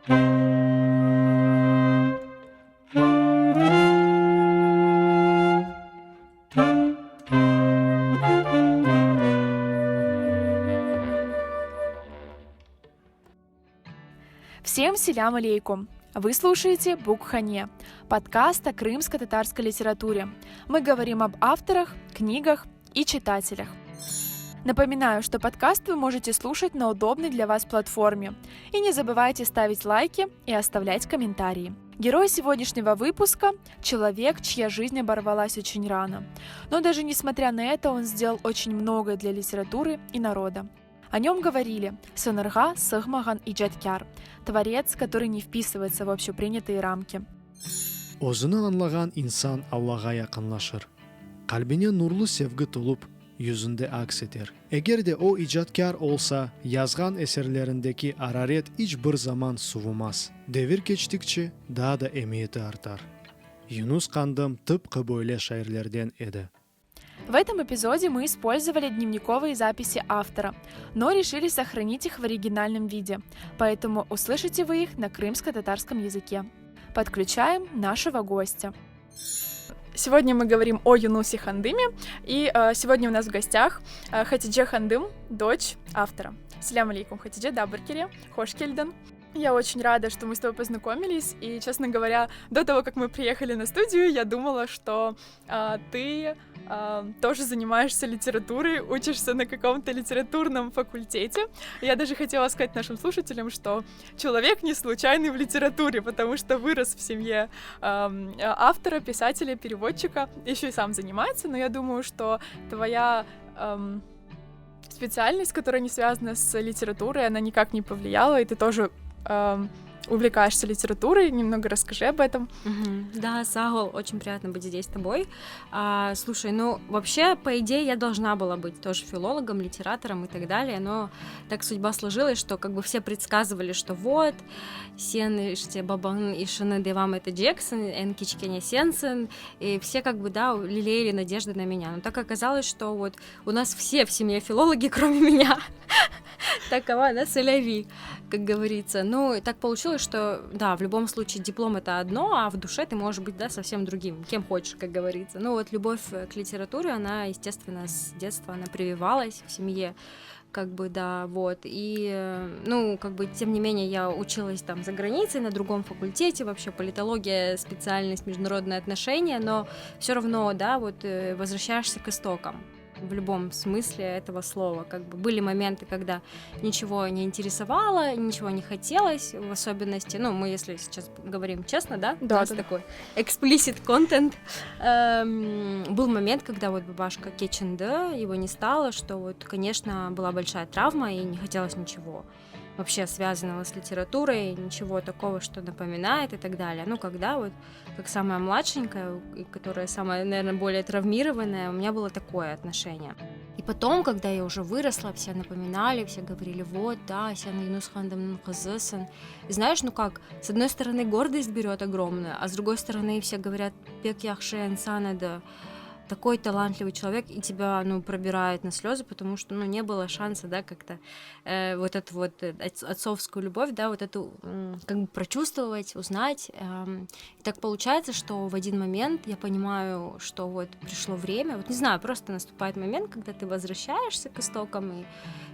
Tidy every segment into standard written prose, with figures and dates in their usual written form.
Всем селям алейкум! Вы слушаете Букхане, подкаст о крымско-татарской литературе. Мы говорим об авторах, книгах и читателях. Напоминаю, что подкаст вы можете слушать на удобной для вас платформе. И не забывайте ставить лайки и оставлять комментарии. Герой сегодняшнего выпуска – человек, чья жизнь оборвалась очень рано. Но даже несмотря на это, он сделал очень многое для литературы и народа. О нем говорили «Сынырга сыгмаган ижадкар», творец, который не вписывается в общепринятые рамки. Өзүнү аңлаган инсан Аллага якынлашыр. Калбине нурлуу севги тулуп, yüzünde aks eder. Eğer de o icadkar olsa, yazgan eserlerindeki hararet hiçbir zaman suvumaz. Devir geçtikçe daha da emniyeti artar. Yunus Kandым tıpkı böyle şairlerden edi. В этом эпизоде мы использовали дневниковые записи автора, но решили сохранить их в оригинальном виде, поэтому услышите вы их на крымско-татарском языке. Подключаем нашего гостя. Сегодня мы говорим о Юнусе Хандыме, и сегодня у нас в гостях Хатидже Хандым, дочь автора. Селям алейкум, Хатидже, дабыркере, хош келден. Я очень рада, что мы с тобой познакомились, и, честно говоря, до того, как мы приехали на студию, я думала, что ты тоже занимаешься литературой, учишься на каком-то литературном факультете. Я даже хотела сказать нашим слушателям, что человек не случайный в литературе, потому что вырос в семье автора, писателя, переводчика, еще и сам занимается, но я думаю, что твоя специальность, которая не связана с литературой, она никак не повлияла, и ты тоже увлекаешься литературой, немного расскажи об этом. Да, Сагол, очень приятно быть здесь с тобой. Слушай, вообще, по идее, я должна была быть тоже филологом, литератором и так далее, но так судьба сложилась, что как бы все предсказывали, что вот, сен иште бабан ишины девам это Джексон, эн кичкене сенсен, и все как бы, да, лелеяли надежды на меня. Но так оказалось, что вот у нас все в семье филологи, кроме меня. Такова, да, соляви, как говорится. Ну, и так получилось, что, да, в любом случае диплом — это одно, а в душе ты можешь быть, да, совсем другим, кем хочешь, как говорится. Ну, вот любовь к литературе, она, естественно, с детства, она прививалась в семье, как бы, да, вот, и, ну, как бы, тем не менее, я училась там за границей, на другом факультете, вообще политология, специальность, международные отношения, но все равно, да, вот, возвращаешься к истокам. В любом смысле этого слова. Как бы были моменты, когда ничего не интересовало, ничего не хотелось, в особенности, ну, мы, если сейчас говорим честно, да, у нас такой explicit content. Был момент, когда вот бабашка Кеченде, его не стало, что вот, конечно, была большая травма и не хотелось ничего вообще связанного с литературой, ничего такого, что напоминает и так далее. Ну, когда вот, как самая младшенькая, которая самая, наверное, более травмированная, у меня было такое отношение. И потом, когда я уже выросла, все напоминали, все говорили, вот, да, сен Юнус Хандым кызысын. И знаешь, ну как, с одной стороны, гордость берет огромную, а с другой стороны, все говорят, пек яхше инсан, да, такой талантливый человек, и тебя, ну, пробирает на слезы, потому что, ну, не было шанса, да, как-то вот эту вот отцовскую любовь, да, вот эту как бы прочувствовать, узнать. И так получается, что в один момент я понимаю, что вот пришло время, вот не знаю, просто наступает момент, когда ты возвращаешься к истокам и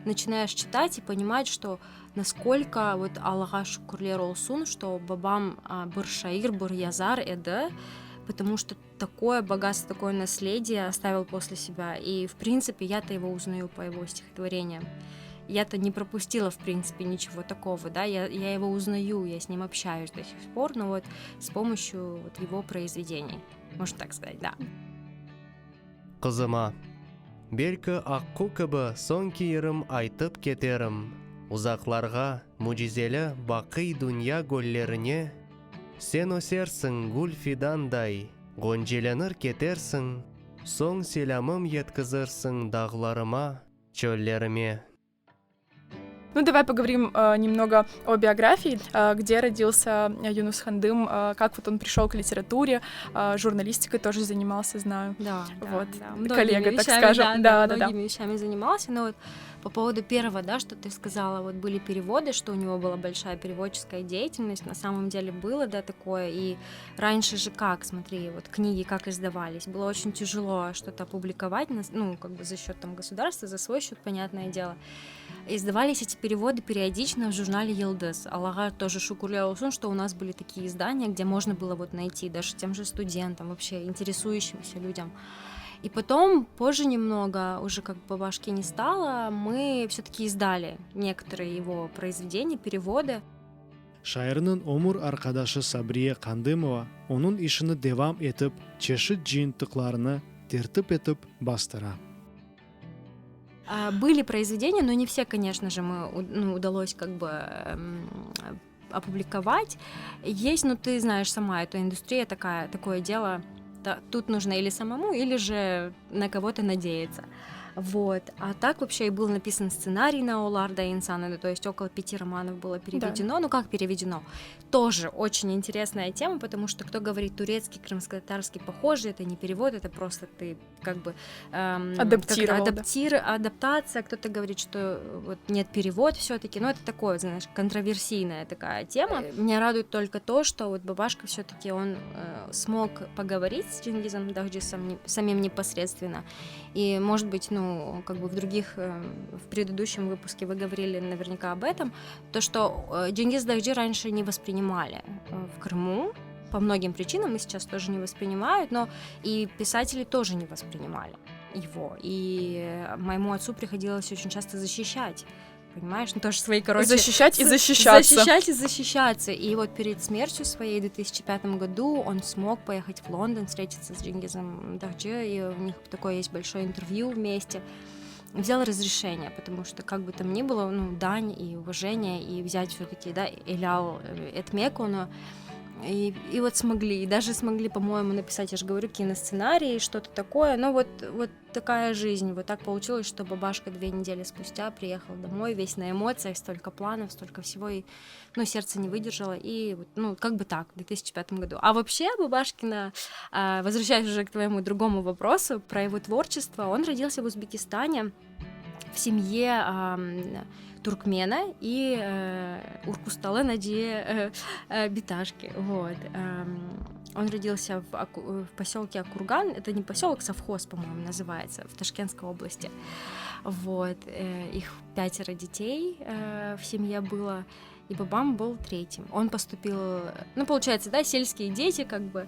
начинаешь читать и понимать, что насколько вот Аллаха шукурлер олсун, что бабам бір шаир, бір язар эді, потому что такое богатство, такое наследие оставил после себя. И, в принципе, я-то его узнаю по его стихотворениям. Я-то не пропустила, в принципе, ничего такого, да, я его узнаю, я с ним общаюсь до сих пор, но вот с помощью вот его произведений, можно так сказать, да. Қызыма, белкі аққу кібі сон кейірім айтып кетерім, ұзақларға мұжизелі бақи дүния гөллеріне, сен өсерсің гүл фидандай, ғонжеленір кетерсің, соң селамым еткізірсің дағларыма, чөллеріме. Ну, давай поговорим немного о биографии, где родился Юнус Хандым, как вот он пришел к литературе, журналистикой тоже занимался, знаю. Да, вот. да. Коллега, вещами, так скажем. Многими вещами занимался, но вот по поводу первого, да, что ты сказала, вот были переводы, что у него была большая переводческая деятельность, на самом деле было, да, такое, и раньше же как, смотри, вот книги как издавались, было очень тяжело что-то опубликовать, ну, как бы за счет там государства, за свой счет, понятное дело. Издавались эти переводы периодично в журнале Йылдыз. Аллаға тоже шукурлар болсын, что у нас были такие издания, где можно было вот найти даже тем же студентам, вообще интересующимся людям. И потом, позже немного, уже как бабашки не стало, мы все-таки издали некоторые его произведения, переводы. Шайырның омур аркадашы Сабрия Кандымова onun işini devam etip, çeşit жиынтыкларını тертип етіп бастыра. Были произведения, но не все, конечно же, удалось как бы опубликовать. Есть, ну ты знаешь сама, эта индустрия такое дело, тут нужно или самому, или же на кого-то надеяться. Вот. А так вообще и был написан сценарий на Оларда Инсана, то есть около 5 романов было переведено. Да. Ну как переведено? Тоже очень интересная тема, потому что кто говорит турецкий, крымско-татарский похожий, это не перевод, это просто ты как бы адаптация. Кто-то говорит, что вот нет перевод все-таки, но это такое, знаешь, контроверсийная такая тема. Меня радует только то, что вот Бабашка все-таки он смог поговорить с Чингизом Дахджисом самим непосредственно, и может быть, ну, как бы в предыдущем выпуске вы говорили наверняка об этом, то, что Чингиз Дахджи раньше не воспринимали в Крыму, по многим причинам, и сейчас тоже не воспринимают, но и писатели тоже не воспринимали его, и моему отцу приходилось очень часто защищать, понимаешь, ну тоже свои, защищать и защищаться. И вот перед смертью своей в 2005 году он смог поехать в Лондон, встретиться с Чингизом Дахджи, и у них такое есть большое интервью вместе. Взял разрешение, потому что как бы там ни было, ну, дань и уважение, и взять все-таки, да, Элял Этмекону, и вот смогли, и даже смогли, по-моему, написать, я же говорю, киносценарий, что-то такое, но вот такая жизнь, вот так получилось, что Бабашка 2 недели спустя приехал домой, весь на эмоциях, столько планов, столько всего, и, ну, сердце не выдержало, и, вот, ну, как бы так, в 2005 году. А вообще Бабашкина, возвращаясь уже к твоему другому вопросу про его творчество, он родился в Узбекистане в семье туркмена и Уркусталы Наджи Биташки. Вот. Он родился в поселке Акурган, это не поселок, совхоз, по-моему, называется, в Ташкентской области. Вот. Их 5 детей в семье было, и бабам был 3-м. Он поступил, ну, получается, да, сельские дети, как бы,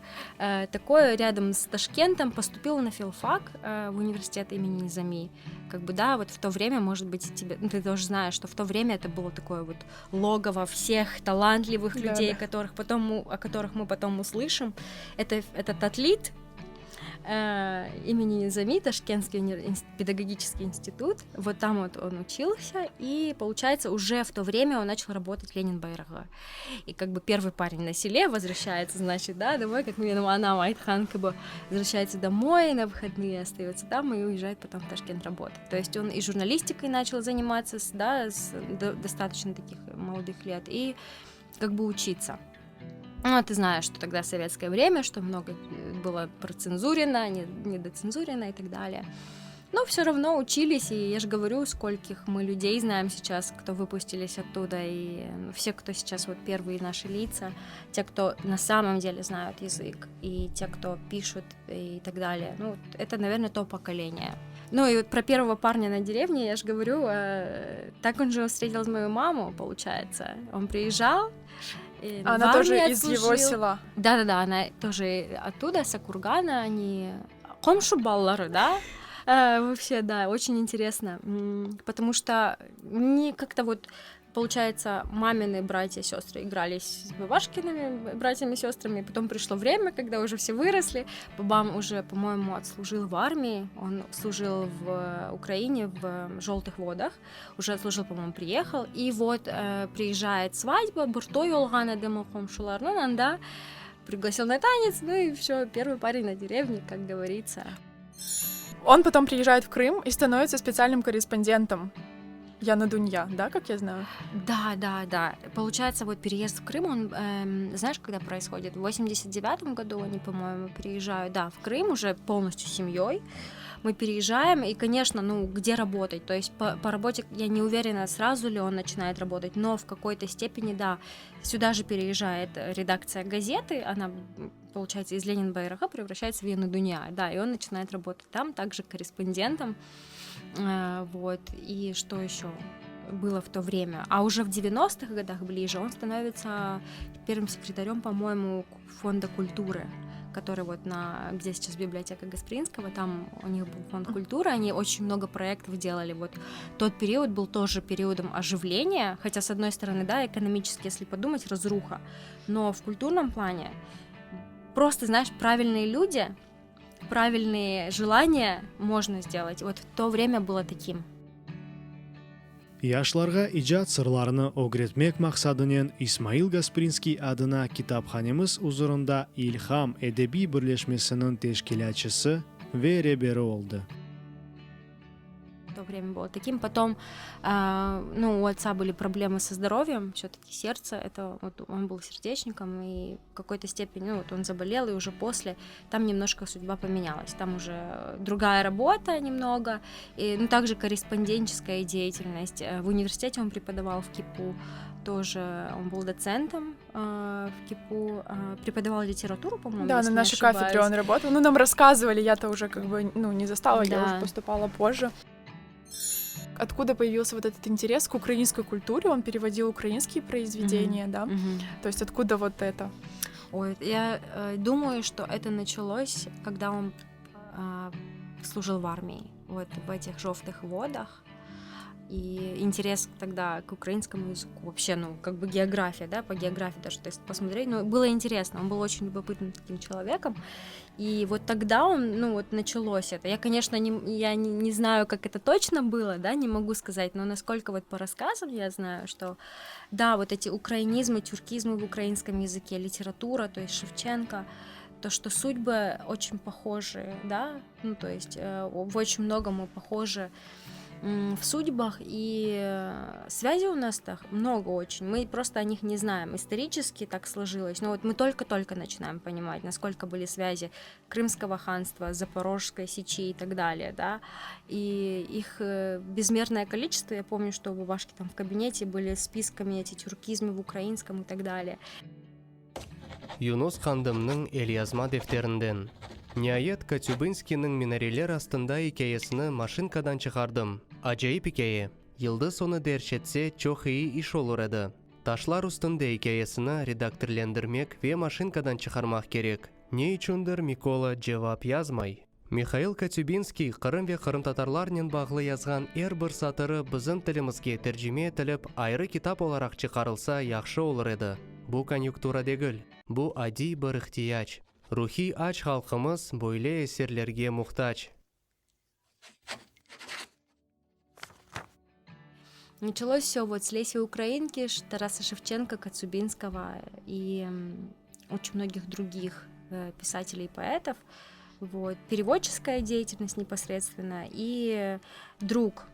такое, рядом с Ташкентом, поступил на филфак в университет имени Низами. Как бы, да, вот в то время, может быть, ты тоже знаешь, что в то время это было такое вот логово всех талантливых людей, о которых мы потом услышим. Это Татлит, имени Низами, Ташкентский педагогический институт. Вот там вот он учился, и, получается, уже в то время он начал работать Ленин Байрага. И как бы первый парень на селе возвращается, значит, да, домой, как она, Айтхан, как бы возвращается домой на выходные, остается там и уезжает потом в Ташкент работать. То есть он и журналистикой начал заниматься, да, с достаточно таких молодых лет, и как бы учиться. Ну, ты знаешь, что тогда советское время, что много было процензурено, недоцензурено и так далее. Но все равно учились, и я же говорю, скольких мы людей знаем сейчас, кто выпустились оттуда, и все, кто сейчас вот первые наши лица, те, кто на самом деле знают язык, и те, кто пишут и так далее. Ну, это, наверное, то поколение. Ну, и вот про первого парня на деревне, я же говорю, так он же встретил мою маму, получается. Он приезжал, она тоже из его села. Да, она тоже оттуда, с Акургана, они комшу баллары, да? Вообще, да, очень интересно, потому что не как-то вот, получается, мамины братья и сестры игрались с Бабашкиными братьями и сестрами, потом пришло время, когда уже все выросли, Бабам уже, по-моему, отслужил в армии, он служил в Украине в Желтых водах, уже отслужил, по-моему, приехал, и вот приезжает свадьба, Буртой Олгана Демалхом Шуларнан, да, пригласил на танец, ну и все, первый парень на деревне, как говорится. Он потом приезжает в Крым и становится специальным корреспондентом Яна Дунья, да, как я знаю? Да. Получается, вот переезд в Крым, он, знаешь, когда происходит? В 89-м году они, по-моему, переезжают, да, в Крым уже полностью семьей. мы переезжаем, и, конечно, ну, где работать? То есть по работе я не уверена, сразу ли он начинает работать, но в какой-то степени, да, сюда же переезжает редакция газеты, она, получается, из Ленин-Байрака превращается в Ена Дуня, да, и он начинает работать там, также корреспондентом, вот, и что еще было в то время. А уже в 90-х годах ближе он становится первым секретарем, по-моему, фонда культуры, который вот где сейчас библиотека Гаспринского, там у них был фонд культуры, они очень много проектов делали. Вот тот период был тоже периодом оживления, хотя, с одной стороны, да, экономически, если подумать, разруха, но в культурном плане просто, знаешь, правильные люди, правильные желания можно сделать. Вот в то время было таким. Яшларга иҗат сырларыны огретмек максатыннан Исмаил Гаспринский адына китапханемыз узурунда Илхам эдеби бирлешмесинин тешкилатчысы ве ребери oldu. В то время было таким. Потом, у отца были проблемы со здоровьем, все-таки сердце, это вот он был сердечником, и в какой-то степени, вот он заболел, и уже после там немножко судьба поменялась. Там уже другая работа немного, и также корреспондентская деятельность. В университете он преподавал в КИПУ, тоже он был доцентом в КИПУ, преподавал литературу, по-моему. Да, на нашей кафедре он работал. Нам рассказывали, я-то уже не застала, да. Я уже поступала позже. Откуда появился вот этот интерес к украинской культуре? Он переводил украинские произведения, да? То есть откуда вот это? Ой, я думаю, что это началось, когда он служил в армии, вот в этих жёлтых водах. И интерес тогда к украинскому языку, вообще, география, да, по географии даже, то есть посмотреть, было интересно, он был очень любопытным таким человеком, и вот тогда началось это. Я, конечно, не знаю, как это точно было, да, не могу сказать, но насколько вот по рассказам я знаю, что, да, вот эти украинизмы, тюркизмы в украинском языке, литература, то есть Шевченко, то, что судьбы очень похожи, да, то есть в очень многом мы похожи в судьбах, и связи у нас так много очень, мы просто о них не знаем, исторически так сложилось, но вот мы только-только начинаем понимать, насколько были связи Крымского ханства, Запорожской сечи и так далее, да, и их безмерное количество, я помню, что у бабашки там в кабинете были списками эти тюркизмы в украинском и так далее. Юнус хандымның элязма дефтерінден. Ниаят Катюбинскийның минарелер астында хикаясыны машинкадан чыгардым. Ажайып хикая. Йылдыз оны дәршетсе, чох iyi иш olur еді. Ташлар устында хикаясыны редакторлендірмек ве машинкадан чыгармак керек. Не үчүндір Микола жавап язмай. Михаил Катюбинский Кырым ве Кырым татарларнен баглы язган бір сатыры біздің тілімізге тәржеме етіліп, айры китап оларақ чыгарылса яхшы olur еді. Бу конъюнктура дегіл. Бу ади бір ихтияч. Рухи ач халқымыз бойлы эсерлерге мухтач. Началось все вот с Леси Украинки, Тараса Шевченко, Коцюбинского и очень многих других писателей и поэтов. Вот. Переводческая деятельность непосредственно. И друг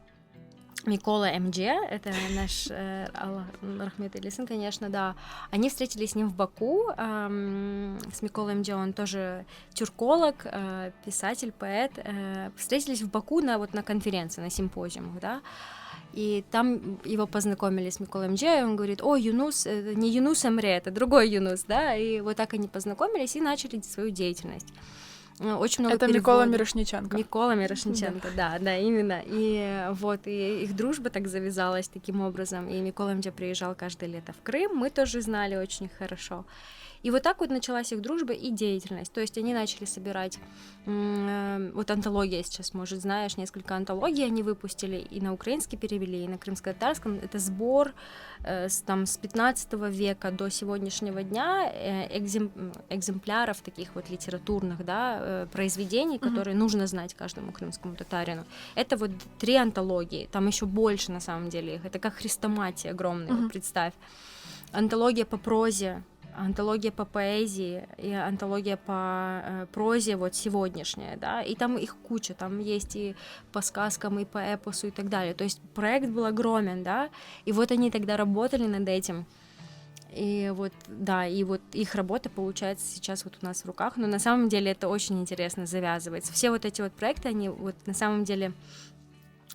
Микола МД, это наш Аллах Рахмет Элисын, конечно, да. Они встретились с ним в Баку, с Миколой МД, он тоже тюрколог, писатель, поэт. Встретились в Баку на конференции, на симпозиумах, да. И там его познакомили с Миколой МД, и он говорит: о, Юнус, не Юнус Эмре, это другой Юнус, да. И вот так они познакомились и начали свою деятельность. Очень много это переводов. Микола Мирошниченко. Микола Мирошниченко, да, именно. И вот, и их дружба так завязалась таким образом. И Микола МД приезжал каждое лето в Крым, мы тоже знали очень хорошо. И вот так вот началась их дружба и деятельность. То есть они начали собирать, вот антология сейчас, может, знаешь, несколько антологий они выпустили, и на украинский перевели, и на крымско-татарском. Это сбор с 15 века до сегодняшнего дня экземпляров таких вот литературных, да, произведений, которые нужно знать каждому крымскому татарину. Это вот 3 антологии, там еще больше на самом деле их. Это как хрестоматия огромная, вот представь. Антология по прозе, антология по поэзии и антология по прозе вот сегодняшняя, да, и там их куча, там есть и по сказкам, и по эпосу и так далее, то есть проект был огромен, да, и вот они тогда работали над этим, И вот, да, и вот их работа получается сейчас вот у нас в руках, но на самом деле это очень интересно завязывается. Все вот эти вот проекты, они вот на самом деле...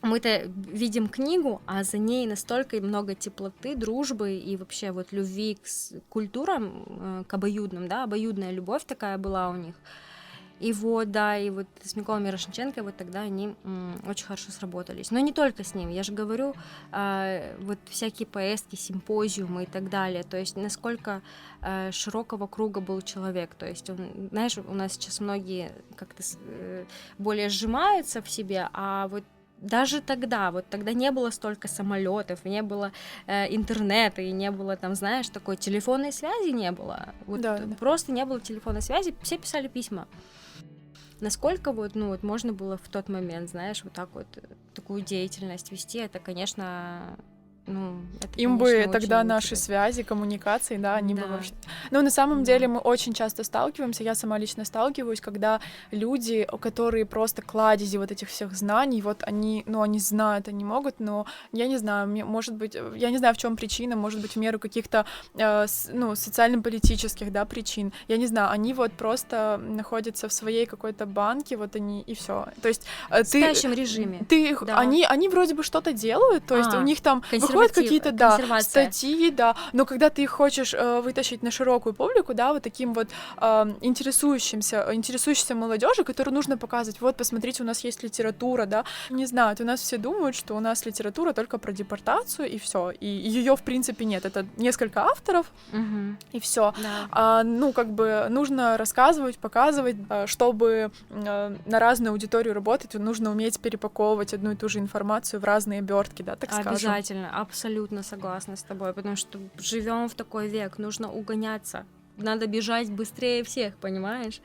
Мы-то видим книгу, а за ней настолько много теплоты, дружбы и вообще вот любви к культурам, к обоюдным, да, обоюдная любовь такая была у них. И вот, да, и вот с Миколой Мирошниченко вот тогда они очень хорошо сработались. Но не только с ним, я же говорю, вот всякие поездки, симпозиумы и так далее, то есть насколько широкого круга был человек, то есть, он, знаешь, у нас сейчас многие как-то более сжимаются в себе, а вот даже тогда, вот тогда не было столько самолетов, не было интернета, и не было там, знаешь, такой телефонной связи не было. Вот Да. просто не было телефонной связи, все писали письма. Насколько вот, ну вот можно было в тот момент, знаешь, вот так вот такую деятельность вести, это, конечно, ну, это, Им конечно, бы тогда очень наши интересно. связи, коммуникации, да, они бы Да. вообще... Но на самом Да. деле мы очень часто сталкиваемся, я сама лично сталкиваюсь, когда люди, которые просто кладези вот этих всех знаний, вот они, ну, они знают, они могут, но я не знаю, может быть, я не знаю, в чем причина, может быть, в меру каких-то, ну, социально-политических, да, причин, я не знаю, они вот просто находятся в своей какой-то банке, вот они, и все. То есть В спящем режиме. да. они вроде бы что-то делают, то есть у них там выходят какие-то, да, консервация. статьи, да, но когда ты их хочешь вытащить на широкую публику, да, вот таким вот интересующейся молодежи, которую нужно показывать, вот, посмотрите, у нас есть литература, да, не знаю, у нас все думают, что у нас литература только про депортацию, и все, и ее, в принципе, нет, это несколько авторов, Мгм. и все. Да. Ну, как бы нужно рассказывать, показывать, чтобы на разную аудиторию работать, нужно уметь перепаковывать одну и ту же информацию в разные обертки, да, так скажем. Обязательно, абсолютно согласна с тобой, потому что живем в такой век, нужно угоняться, надо бежать быстрее всех, понимаешь?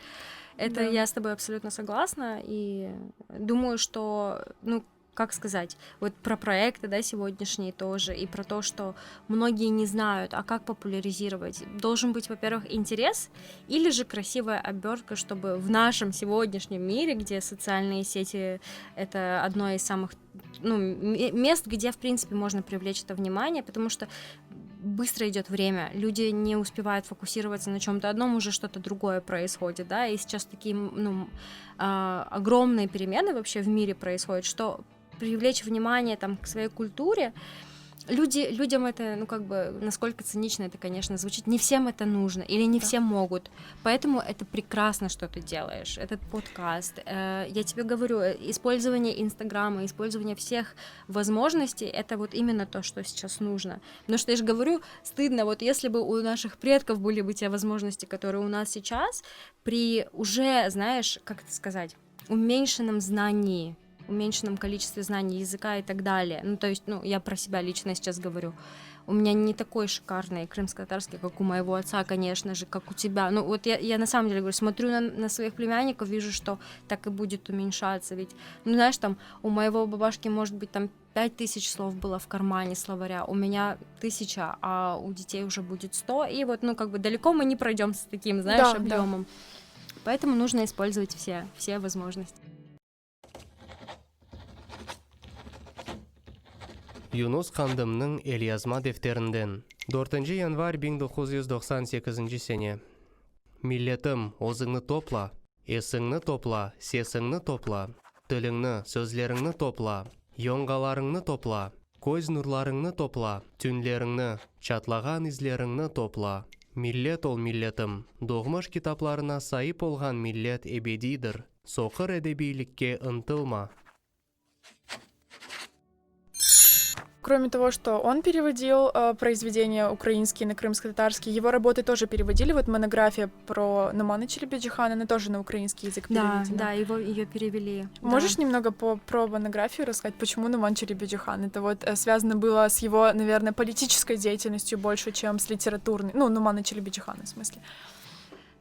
Это Да. я с тобой абсолютно согласна, и думаю, что, ну, как сказать, вот про проекты, да, сегодняшние тоже, и про то, что многие не знают, а как популяризировать. Должен быть, во-первых, интерес, или же красивая обертка, чтобы в нашем сегодняшнем мире, где социальные сети — это одно из самых, ну, мест, где, в принципе, можно привлечь это внимание, потому что быстро идет время, люди не успевают фокусироваться на чем-то одном, уже что-то другое происходит, да, и сейчас такие, ну, огромные перемены вообще в мире происходят, что привлечь внимание там к своей культуре, людям это, ну, как бы, насколько цинично это, конечно, звучит, не всем это нужно, или не Да. все могут, поэтому это прекрасно, что ты делаешь, этот подкаст, я тебе говорю, использование Инстаграма, использование всех возможностей, это вот именно то, что сейчас нужно, потому что я же говорю, стыдно, вот если бы у наших предков были бы те возможности, которые у нас сейчас, при уже, знаешь, как это сказать, уменьшенном количестве знаний языка и так далее. Ну, то есть, ну, я про себя лично сейчас говорю. У меня не такой шикарный крымско-татарский, как у моего отца, конечно же, как у тебя. Ну, вот я на самом деле говорю, смотрю на своих племянников, вижу, что так и будет уменьшаться. Ведь, ну, знаешь, там, у моего бабашки, может быть, там 5000 слов было в кармане словаря, у меня 1000, а у детей уже будет 100. И вот, ну, как бы далеко мы не пройдем с таким, знаешь, Да, да. объемом. Поэтому нужно использовать все возможности. Юнус Хандымның Элязма дефтерінден. 4 январь 1998 сене. Миллетім, озыңны топла, есіңні топла, сесіңні топла, тіліңні, сөзлеріңні топла, йоңғаларыңны топла, көз нұрларыңны топла, түнлеріңні, чатлаған излеріңні топла. Миллет ол миллетім, доғмыш китапларына сайып олған миллет эбедидір. Соқыр әдебийлікке ынтылма. Кроме того, что он переводил произведения украинские на крымско-татарский, его работы тоже переводили. Вот монография про Нумана Челебеджихана, она тоже на украинский язык переведена. Да, ее перевели. Можешь немного про монографию рассказать, почему Нуман Челебеджихан? Это вот связано было с его, наверное, политической деятельностью больше, чем с литературной. Ну, Нумана Челебеджихана, в смысле.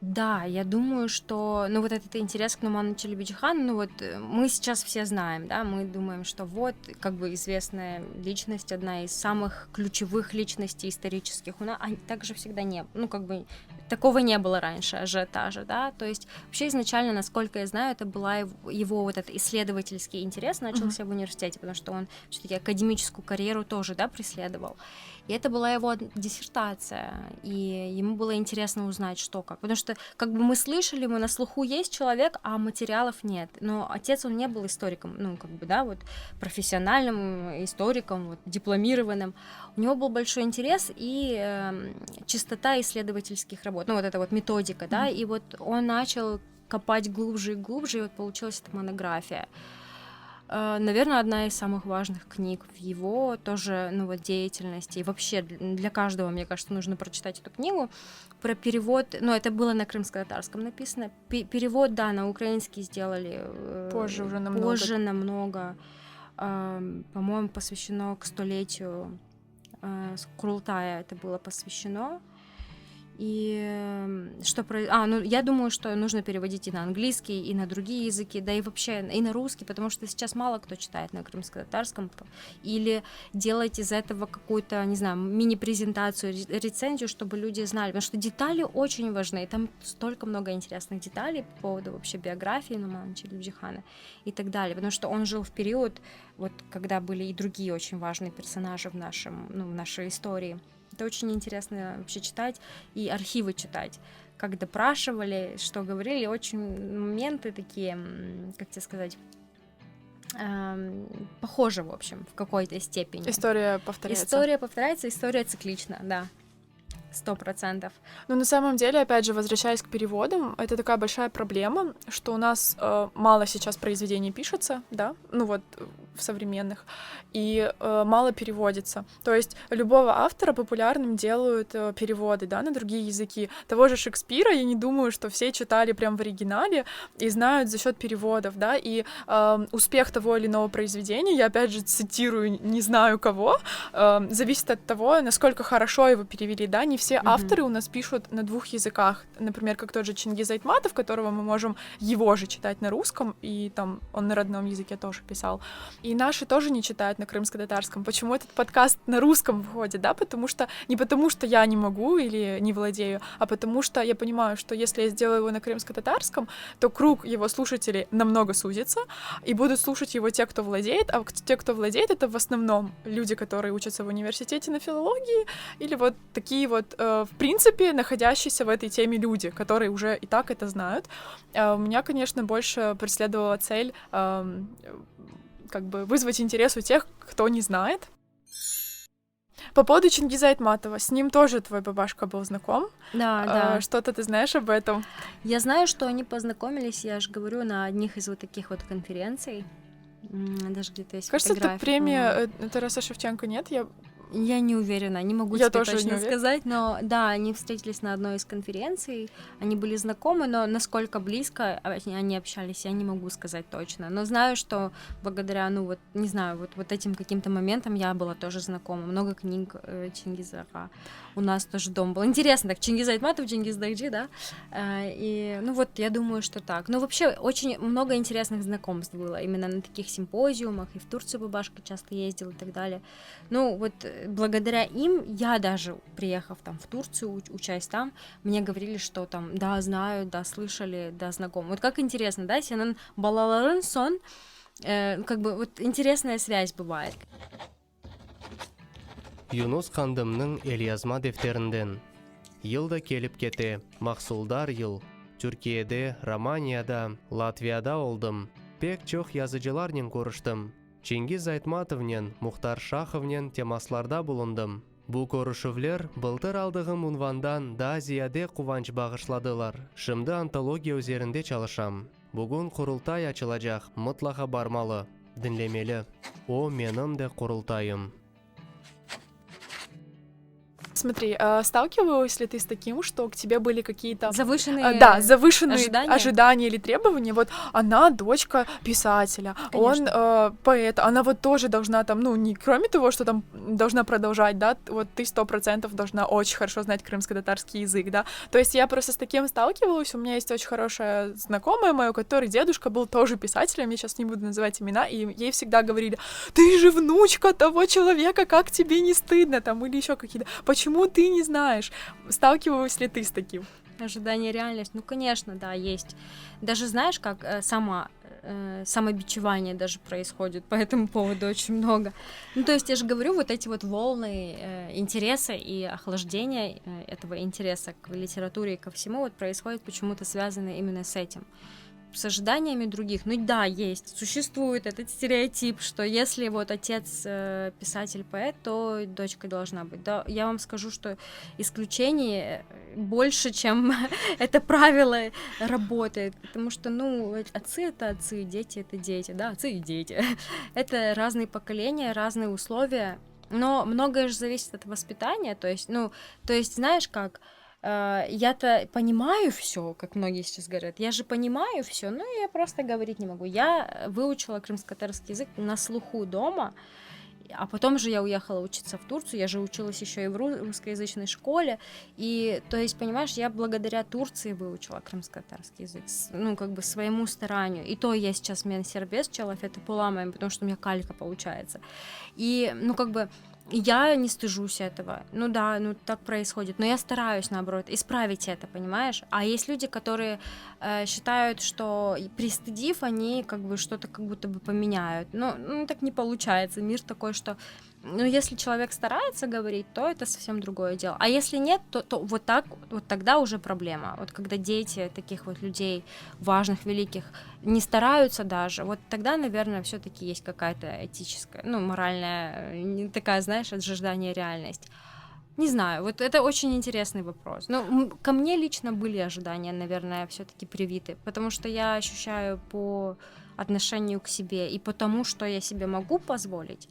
Да, я думаю, что, ну, вот этот интерес к Нуману Челебеджихану, ну, вот мы сейчас все знаем, да, мы думаем, что вот, как бы, известная личность, одна из самых ключевых личностей исторических у нас, а так же всегда не было, ну, как бы, такого не было раньше, ажиотажа, да, то есть вообще изначально, насколько я знаю, это была его вот этот исследовательский интерес начался в университете, потому что он все-таки академическую карьеру тоже, да, преследовал. И это была его диссертация, и ему было интересно узнать, что как. Потому что, как бы мы слышали, мы на слуху есть человек, а материалов нет. Но отец, он не был историком, ну, как бы, да, вот, профессиональным историком, вот, дипломированным. У него был большой интерес и чистота исследовательских работ, ну, вот эта вот методика, да, и вот он начал копать глубже и глубже, и вот получилась эта монография. Наверное, одна из самых важных книг в его тоже, ну, вот, деятельности. И вообще для каждого, мне кажется, нужно прочитать эту книгу. Про перевод, ну, это было на крымско-татарском написано. Перевод, да, на украинский сделали. Позже уже намного. Позже намного. По-моему, посвящено к 100-летию Курултая это было посвящено. И что ну, я думаю, что нужно переводить и на английский, и на другие языки, да и вообще и на русский, потому что сейчас мало кто читает на крымско-татарском, или делать из этого какую-то, не знаю, мини-презентацию, рецензию, чтобы люди знали, потому что детали очень важны, там столько много интересных деталей по поводу вообще биографии Нумана Челебджихана и так далее, потому что он жил в период, вот, когда были и другие очень важные персонажи в нашей истории. Это очень интересно вообще читать и архивы читать, как допрашивали, что говорили, очень моменты такие, как тебе сказать, похожи, в общем, в какой-то степени. История повторяется. История повторяется, история циклична, да. 100%. Но на самом деле, опять же, возвращаясь к переводам, это такая большая проблема, что у нас мало сейчас произведений пишется, да, ну вот в современных, и мало переводится. То есть любого автора популярным делают переводы, да, на другие языки. Того же Шекспира, я не думаю, что все читали прям в оригинале и знают за счет переводов, да, и успех того или иного произведения, я опять же цитирую не знаю кого, зависит от того, насколько хорошо его перевели, да, не все авторы у нас пишут на двух языках, например, как тот же Чингиз Айтматов, которого мы можем его же читать на русском, и там он на родном языке тоже писал. И наши тоже не читают на крымско-татарском. Почему этот подкаст на русском выходит, да? Не потому что я не могу или не владею, а потому что я понимаю, что если я сделаю его на крымско-татарском, то круг его слушателей намного сузится, и будут слушать его те, кто владеет, а те, кто владеет, это в основном люди, которые учатся в университете на филологии, или вот такие вот, в принципе, находящиеся в этой теме люди, которые уже и так это знают. У меня, конечно, больше преследовала цель как бы вызвать интерес у тех, кто не знает. По поводу Чингиза Айтматова, с ним тоже твой бабашка был знаком. Да. Что-то ты знаешь об этом? Я знаю, что они познакомились, я же говорю, на одних из вот таких вот конференций. Даже где-то есть Кажется, фотографии. это премия Тараса Шевченко, нет? Я не уверена, не могу я тебе тоже точно сказать, но да, они встретились на одной из конференций, они были знакомы, но насколько близко они общались, я не могу сказать точно. Но знаю, что благодаря, ну вот, не знаю, вот этим каким-то моментам я была тоже знакома. Много книг Чингиза у нас тоже дома был. Интересно, так, Чингиз Айтматов, Чингиз Дагджи, да? И, ну вот, я думаю, что так. Ну, вообще, очень много интересных знакомств было именно на таких симпозиумах, и в Турцию бабашка часто ездила и так далее. Ну, вот, благодаря им я даже, приехав там в Турцию, учась там, мне говорили, что там, да, знают, да, слышали, да, знакомы. Вот как интересно, да, сенен балаларын сон, как бы вот интересная связь бывает. Юнус хандымның элязма дефтерінден. Йылда келіп кете, мақсулдар йыл. Түркияде, Романияда, Латвияда олдым. Пек чоқ язычыларнен көріштім. Чингиз Айтматовнен, Мухтар Шаховнен темасларда bulundым. Бу көрішівлер былтыр алдығым унвандан да зияде қуванч бағышладылар. Шымды антология üzerinde çalışам. Бүгін құрылтай açılacak, мұтлаға бармалы, dinlemeli. О менің де құрылтайым. Смотри, сталкивалась ли ты с таким, что к тебе были какие-то завышенные ожидания или требования? Вот она дочка писателя, конечно. Он поэт, она вот тоже должна там, ну, не кроме того, что там должна продолжать, да, вот ты 100% должна очень хорошо знать крымско-татарский язык, да. То есть я просто с таким сталкивалась, у меня есть очень хорошая знакомая моя, у которой дедушка был тоже писателем, я сейчас не буду называть имена, и ей всегда говорили: ты же внучка того человека, как тебе не стыдно, там, или еще какие-то, почему почему ты не знаешь? Сталкивалась ли ты с таким? Ожидание, реальность, ну, конечно, да, есть. Даже знаешь, как самобичевание даже происходит по этому поводу очень много. Ну, то есть я же говорю, вот эти вот волны интереса и охлаждения этого интереса к литературе и ко всему вот происходит почему-то связано именно с этим. С ожиданиями других. Ну да, есть, существует этот стереотип, что если вот отец писатель-поэт, то дочка должна быть. Да, я вам скажу, что исключений больше, чем это правило работает, потому что, ну, отцы — это отцы, дети — это дети, да, отцы и дети. Это разные поколения, разные условия, но многое же зависит от воспитания, то есть, знаешь, как я-то понимаю все, как многие сейчас говорят. Я же понимаю все, но я просто говорить не могу. Я выучила крымско-татарский язык на слуху дома, а потом же я уехала учиться в Турцию. Я же училась еще и в русскоязычной школе. И, то есть, понимаешь, я благодаря Турции выучила крымско-татарский язык, ну, как бы своему старанию. И то я сейчас мен сербез челафеты поламаем, потому что у меня калька получается. И, ну, как бы я не стыжусь этого. Ну да, ну так происходит. Но я стараюсь, наоборот, исправить это, понимаешь? А есть люди, которые считают, что пристыдив, они как бы что-то как будто бы поменяют. Ну, так не получается. Мир такой, что если человек старается говорить, то это совсем другое дело. А если нет, то вот так, вот тогда уже проблема. Вот когда дети таких вот людей, важных, великих, не стараются даже, вот тогда, наверное, все-таки есть какая-то этическая, ну, моральная, такая, знаешь, ожидание реальность. Не знаю, вот это очень интересный вопрос. Ну, ко мне лично были ожидания, наверное, все-таки привиты, потому что я ощущаю по отношению к себе и потому, что я себе могу позволить,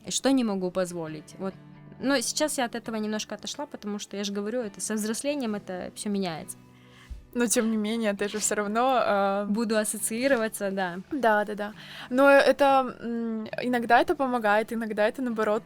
и что не могу позволить. Вот. Но сейчас я от этого немножко отошла, потому что, я же говорю, это со взрослением это все меняется. Но тем не менее, ты же все равно... Буду ассоциироваться, да. Да. Но это иногда это помогает, иногда это, наоборот,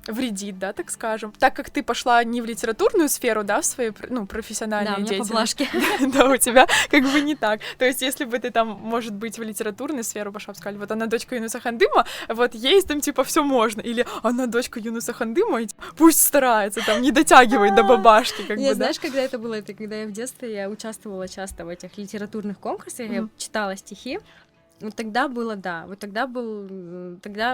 вредит, да, так скажем. Так как ты пошла не в литературную сферу, да, в своей, ну, профессиональной деятельности. Да, у меня поблажки. Да, у тебя как бы не так. То есть, если бы ты там, может быть, в литературную сферу пошла, сказали, вот она дочка Юнуса Хандыма, вот ей там, типа, все можно. Или она дочка Юнуса Хандыма, и пусть старается, там, не дотягивает до бабашки, как бы, да. Знаешь, когда это было? Это когда я в детстве, я участвовала часто в этих литературных конкурсах, я читала стихи. Вот тогда было, да, вот тогда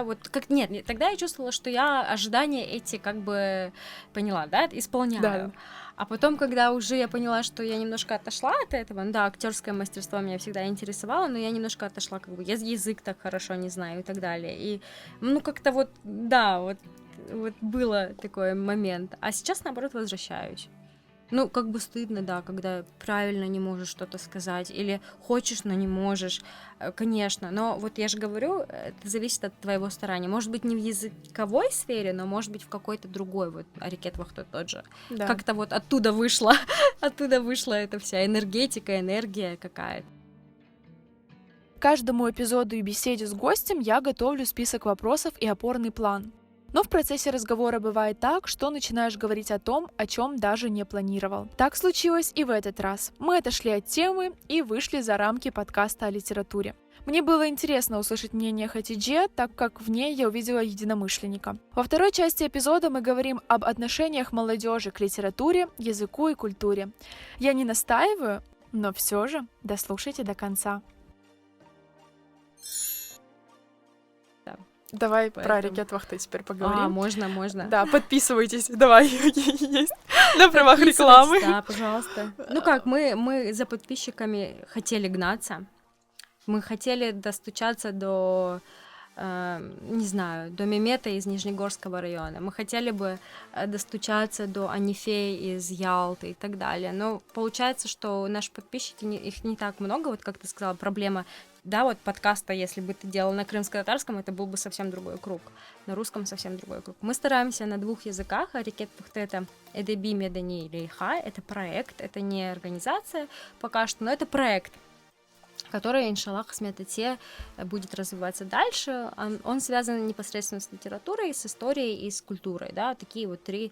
вот как нет, тогда я чувствовала, что я ожидания эти как бы поняла, да, исполняю. Да. А потом, когда уже я поняла, что я немножко отошла от этого, да, актерское мастерство меня всегда интересовало, но я немножко отошла, как бы, я язык так хорошо не знаю и так далее. И, ну, как-то вот, да, вот было такой момент. А сейчас, наоборот, возвращаюсь. Ну, как бы стыдно, да, когда правильно не можешь что-то сказать, или хочешь, но не можешь, конечно, но вот я же говорю, это зависит от твоего старания, может быть, не в языковой сфере, но может быть в какой-то другой, вот Арикет Вахто тот же, да. Как-то вот оттуда вышла эта вся энергетика, энергия какая-то. К каждому эпизоду и беседе с гостем я готовлю список вопросов и опорный план. Но в процессе разговора бывает так, что начинаешь говорить о том, о чем даже не планировал. Так случилось и в этот раз. Мы отошли от темы и вышли за рамки подкаста о литературе. Мне было интересно услышать мнение Хатидже, так как в ней я увидела единомышленника. Во второй части эпизода мы говорим об отношениях молодежи к литературе, языку и культуре. Я не настаиваю, но все же дослушайте до конца. Давай про Арикет Вахто теперь поговорим. Можно. Да, подписывайтесь, давай, есть на правах рекламы. Да, пожалуйста. Ну как, мы за подписчиками хотели гнаться, мы хотели достучаться до, не знаю, до Мемета из Нижнегорского района, мы хотели бы достучаться до Анифей из Ялты и так далее, но получается, что наши подписчики, их не так много, вот как ты сказала, проблема. Да, вот подкаста, если бы ты делал на крымско-татарском, это был бы совсем другой круг. На русском совсем другой круг. Мы стараемся на 2 языках. Арикет Вахто — это Эдеби Медани Лейха, это проект, это не организация пока что, но это проект, который, иншаллах, смятате, будет развиваться дальше. Он связан непосредственно с литературой, с историей и с культурой, да, такие вот 3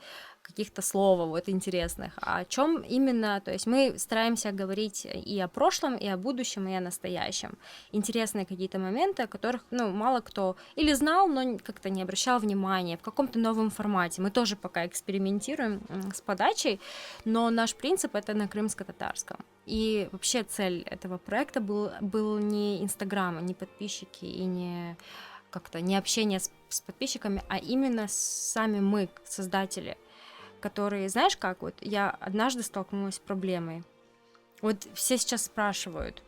каких-то слов вот интересных. А о чем именно? То есть мы стараемся говорить и о прошлом, и о будущем, и о настоящем. Интересные какие-то моменты, о которых, ну, мало кто или знал, но как-то не обращал внимания, в каком-то новом формате. Мы тоже пока экспериментируем с подачей, но наш принцип — это на крымско-татарском. И вообще цель этого проекта был не Инстаграм, не подписчики и не как-то не общение с подписчиками, а именно сами мы, создатели, которые, знаешь как, вот я однажды столкнулась с проблемой. Вот все сейчас спрашивают,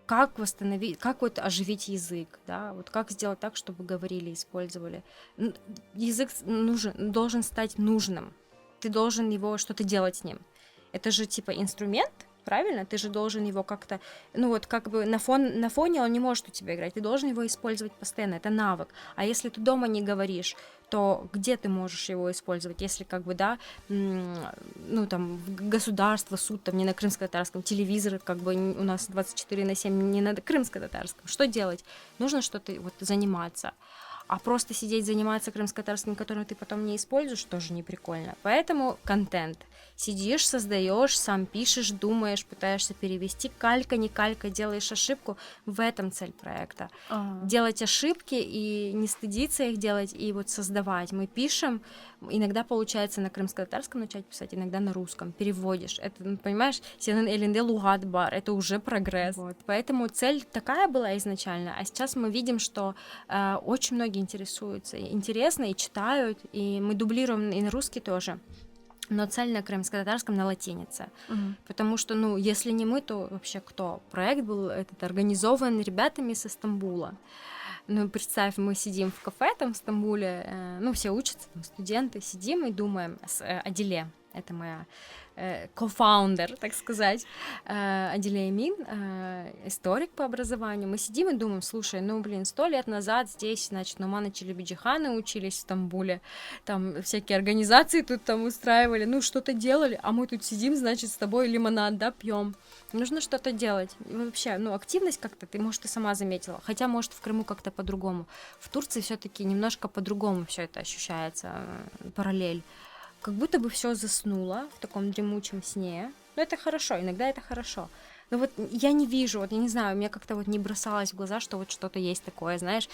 как восстановить, как вот оживить язык, да, вот как сделать так, чтобы говорили, использовали. Язык должен стать нужным, ты должен его что-то делать с ним. Это же типа инструмент, правильно? Ты же должен его как-то, ну вот как бы на фоне он не может у тебя играть, ты должен его использовать постоянно, это навык. А если ты дома не говоришь, то где ты можешь его использовать, если как бы, да, ну там государство, суд, там не на крымско-татарском, телевизор как бы у нас 24/7 не на крымско-татарском. Что делать? Нужно что-то вот заниматься. А просто сидеть, заниматься крымско-татарским, который ты потом не используешь, тоже не прикольно. Поэтому контент. Сидишь, создаешь, сам пишешь, думаешь, пытаешься перевести, калька, не калька, делаешь ошибку. В этом цель проекта. Делать ошибки и не стыдиться их делать, и вот создавать. Мы пишем, иногда получается на крымско-татарском начать писать, иногда на русском. Переводишь. Это, ну, понимаешь, сенен элинде лугат бар, это уже прогресс. Вот. Поэтому цель такая была изначально, а сейчас мы видим, что очень многие интересуются, интересно и читают, и мы дублируем и на русский тоже. Но цель на крымско-татарском на латинице. Потому что, ну, если не мы, то вообще кто? Проект был этот организован ребятами со Стамбула. Ну, представь, мы сидим в кафе там в Стамбуле, ну, все учатся, там, студенты, сидим и думаем с Адиле. Это моя кофаундер, так сказать, Адиле Эмин, историк по образованию. Мы сидим и думаем, слушай, ну, блин, 100 лет назад здесь, значит, Нумана Челебиджиханы учились в Стамбуле, там всякие организации тут там устраивали, ну, что-то делали, а мы тут сидим, значит, с тобой лимонад, да, пьем. Нужно что-то делать. И вообще, ну, активность как-то, ты сама заметила, хотя, может, в Крыму как-то по-другому. В Турции все-таки немножко по-другому все это ощущается, параллель. Как будто бы все заснуло в таком дремучем сне. Но это хорошо, иногда это хорошо. Но вот я не вижу, вот я не знаю, мне как-то вот не бросалось в глаза, что вот что-то есть такое, знаешь,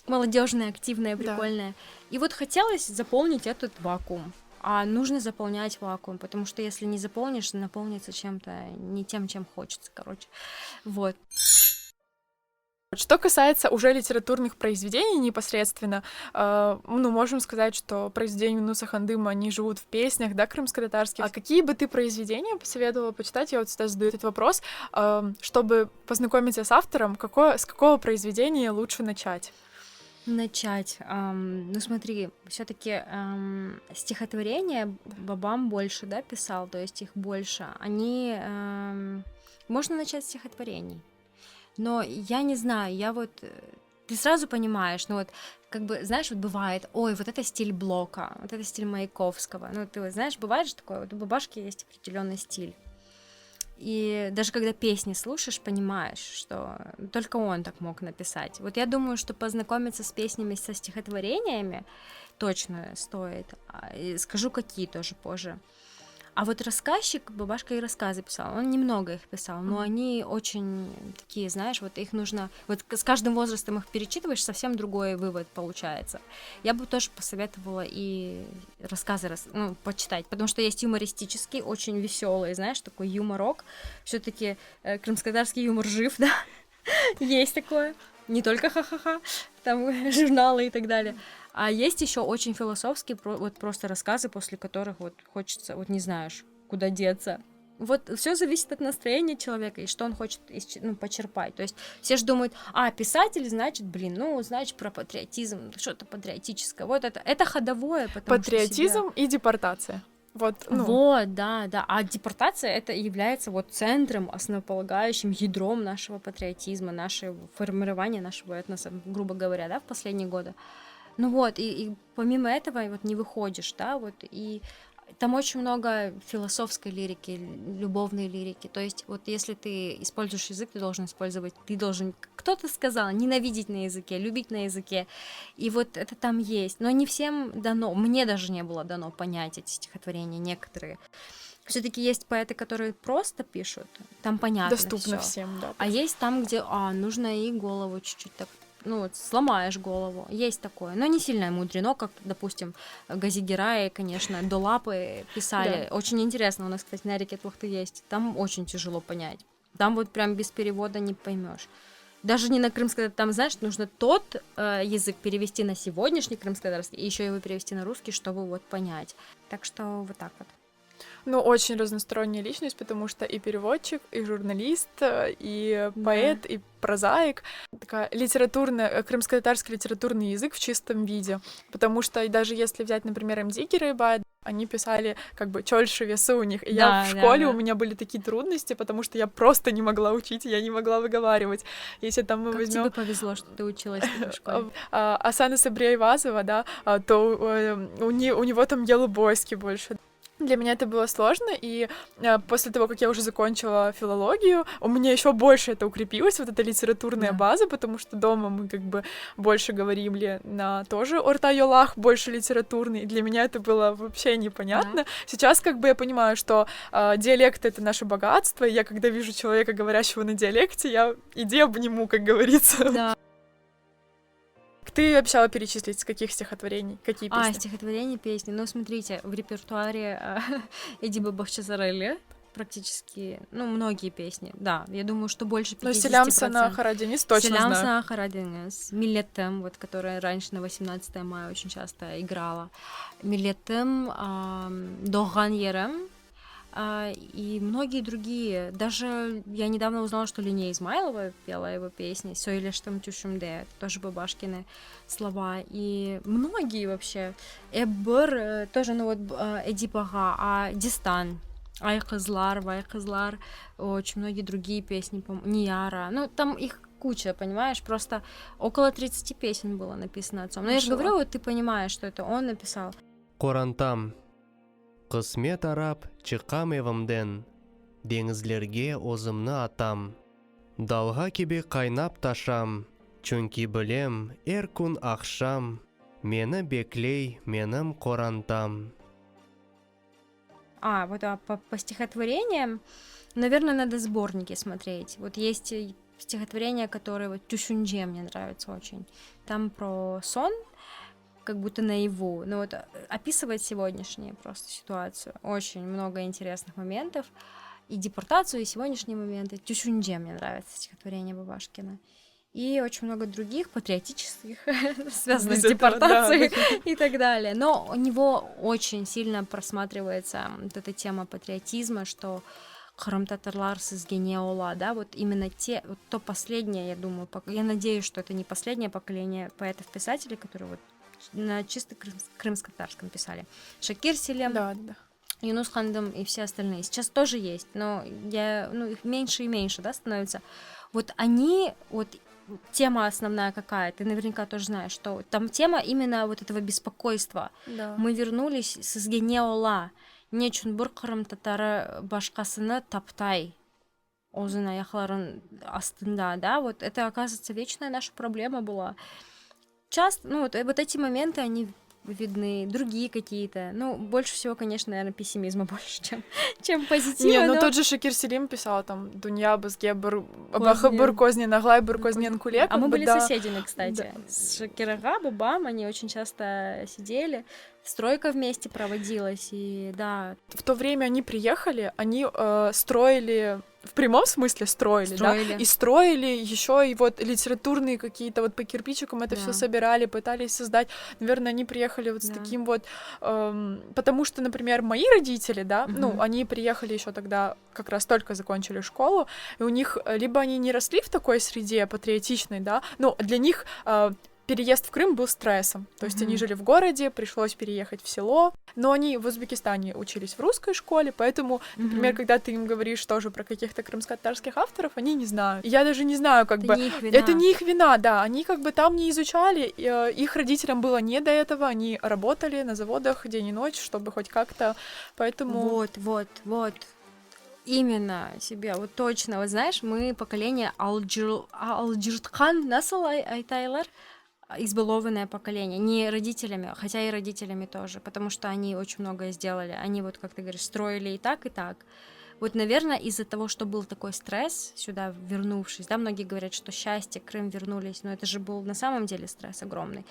молодежное, активное, прикольное. Да. И вот хотелось заполнить этот вакуум. А нужно заполнять вакуум, потому что если не заполнишь, наполнится чем-то не тем, чем хочется, короче. Вот. Что касается уже литературных произведений непосредственно, ну, можем сказать, что произведения Юнуса Хандыма, они живут в песнях, да, крымско-татарских. А какие бы ты произведения посоветовала почитать? Я вот всегда задаю этот вопрос, чтобы познакомиться с автором, с какого произведения лучше начать? Ну смотри, все-таки стихотворения Бабам больше, да, писал, то есть их больше. Они можно начать с стихотворений. Но я не знаю, я вот... Ты сразу понимаешь, ну вот, как бы, знаешь, вот бывает, ой, вот это стиль Блока, вот это стиль Маяковского. Ну, ты вот знаешь, бывает же такое, вот у Бабашки есть определенный стиль. И даже когда песни слушаешь, понимаешь, что только он так мог написать. Вот я думаю, что познакомиться с песнями, со стихотворениями точно стоит. И скажу, какие тоже позже. А вот рассказчик, Бабашка и рассказы писал, он немного их писал, но они очень такие, знаешь, вот их нужно... Вот с каждым возрастом их перечитываешь, совсем другой вывод получается. Я бы тоже посоветовала и рассказы почитать, потому что есть юмористический, очень веселый, знаешь, такой юморок. Все-таки крымско-татарский юмор жив, да, есть такое. Не только ха-ха-ха, там журналы и так далее. А есть еще очень философские, вот просто рассказы, после которых вот хочется, вот не знаешь, куда деться. Вот все зависит от настроения человека и что он хочет почерпать. То есть все же думают, писатель, значит, значит, про патриотизм, что-то патриотическое. Вот это ходовое. Патриотизм и депортация. Вот, да. А депортация это является вот центром, основополагающим ядром нашего патриотизма, нашего формирования нашего этноса, грубо говоря, да, в последние годы. Ну вот, и помимо этого вот не выходишь, да, вот, и Там очень много философской лирики, любовной лирики. То есть вот если ты используешь язык, ты должен, кто-то сказал, ненавидеть на языке, любить на языке. И вот это там есть. Но не всем дано, мне даже не было дано понять эти стихотворения некоторые. Все-таки есть поэты, которые просто пишут, там понятно Доступно всё. всем, да. А есть там, где нужно и голову чуть-чуть так, сломаешь голову. Есть такое. Но не сильно мудрено, как, допустим, Гази Гераи, конечно, до лапы писали. Очень интересно. У нас, кстати, на реке Тухты есть. Там очень тяжело понять. Там вот прям без перевода не поймешь. Даже не на крымский, там, знаешь, нужно тот язык перевести на сегодняшний крымско-татарский и еще его перевести на русский, чтобы вот понять. Так что вот так вот. Ну, очень разносторонняя личность, потому что и переводчик, и журналист, и поэт, и прозаик. Такая литературная, крымско-татарский литературный язык в чистом виде. Потому что даже если взять, например, Мдигера и Баат, они писали как бы чольши весы у них. И я в школе, у меня были такие трудности, потому что я просто не могла учить, я не могла выговаривать. Если там мы возьмем... Тебе повезло, что ты училась в школе. Асана Сабриайвазова, да, то у него там Елубойский больше. Для меня это было сложно, и после того, как я уже закончила филологию, у меня еще больше это укрепилось, вот эта литературная база, потому что дома мы как бы больше говорили на тоже орта-йолах, больше литературный, и для меня это было вообще непонятно. Сейчас как бы я понимаю, что диалект — это наше богатство, и я когда вижу человека, говорящего на диалекте, я иди обниму, как говорится. Да. Ты обещала перечислить, с каких стихотворений, какие песни? Стихотворения, песни. Ну, смотрите, в репертуаре Эдиба Бахчисарайли практически, многие песни, да, я думаю, что больше 50%. Но Селям Сана Харадинис точно Селям знаю. Сана Харадинис, Миллетем, вот, которая раньше на 18 мая очень часто играла, Миллетем, Доган Ерем, и многие другие. Даже я недавно узнала, что Линия Измайлова пела его песни «Сөйлештім түшімде», это тоже Бабашкины слова. И многие вообще. Эббер, тоже, Эдип Ага, Дистан, Ай Кызлар, Вай Кызлар, очень многие другие песни, Нияра. Там их куча, понимаешь? Просто около 30 песен было написано отцом. Но я же говорю, вот ты понимаешь, что это он написал. Корантам. Кысмет арап чықам евімден, деңізлерге озымны атам. Далға кебе қайнап ташам, чөнки білем, күн ақшам, мені беклей, менім корантам. По стихотворениям, наверное, надо сборники смотреть. Вот есть стихотворения, которые вот Тюшунже мне нравится очень. Там про сон, как будто наяву. Описывать сегодняшнюю просто ситуацию. Очень много интересных моментов. И депортацию, и сегодняшние моменты. Тюшунже мне нравится стихотворение Бабашкина. И очень много других патриотических, связанных с депортацией и так далее. Но у него очень сильно просматривается вот эта тема патриотизма, что Кырым-татарлар сизге ола, да, вот именно то последнее, я думаю, я надеюсь, что это не последнее поколение поэтов-писателей, которые вот на чисто крымско-татарском писали. Шакир Селем, Юнус Хандым и все остальные. Сейчас тоже есть, но их меньше и меньше, да, становится. Вот они, тема основная какая, ты наверняка тоже знаешь, что там тема именно вот этого беспокойства. Да. Мы вернулись с Изгенеола. Нечун Буркарым татары башкасыны таптай. Озын аякларын астында, да, вот это, оказывается, вечная наша проблема была. Часто, вот эти моменты, они видны, другие какие-то. Больше всего, конечно, наверное, пессимизма больше, чем позитива. Тот же Шакир Селим писал там «Дунья бізге бір көзінен ағлай, бір көзінен күле». А мы были соседями, кстати. С Шакирага, Бабам, они очень часто сидели, стройка вместе проводилась, и да. В то время они приехали, они строили... В прямом смысле строили, да? И строили еще и вот литературные какие-то вот по кирпичикам это все собирали, пытались создать. Наверное, они приехали вот с таким вот... потому что, например, мои родители, да, они приехали еще тогда, как раз только закончили школу, и у них либо они не росли в такой среде патриотичной, да, для них переезд в Крым был стрессом. То есть они жили в городе, пришлось переехать в село, но они в Узбекистане учились в русской школе, поэтому, например, когда ты им говоришь тоже про каких-то крымско-татарских авторов, они не знают. Я даже не знаю, как бы... Это не их вина, да. Они как бы там не изучали, их родителям было не до этого, они работали на заводах день и ночь, чтобы хоть как-то, поэтому... Вот. Именно себе, вот точно. Вот знаешь, мы поколение Алджиртхан, насыл айтайлар, избалованное поколение, не родителями, хотя и родителями тоже, потому что они очень многое сделали. Они вот, как ты говоришь, строили и так, и так. Вот, наверное, из-за того, что был такой стресс, сюда вернувшись, да, многие говорят, что счастье, Крым вернулись, но это же был на самом деле стресс огромный.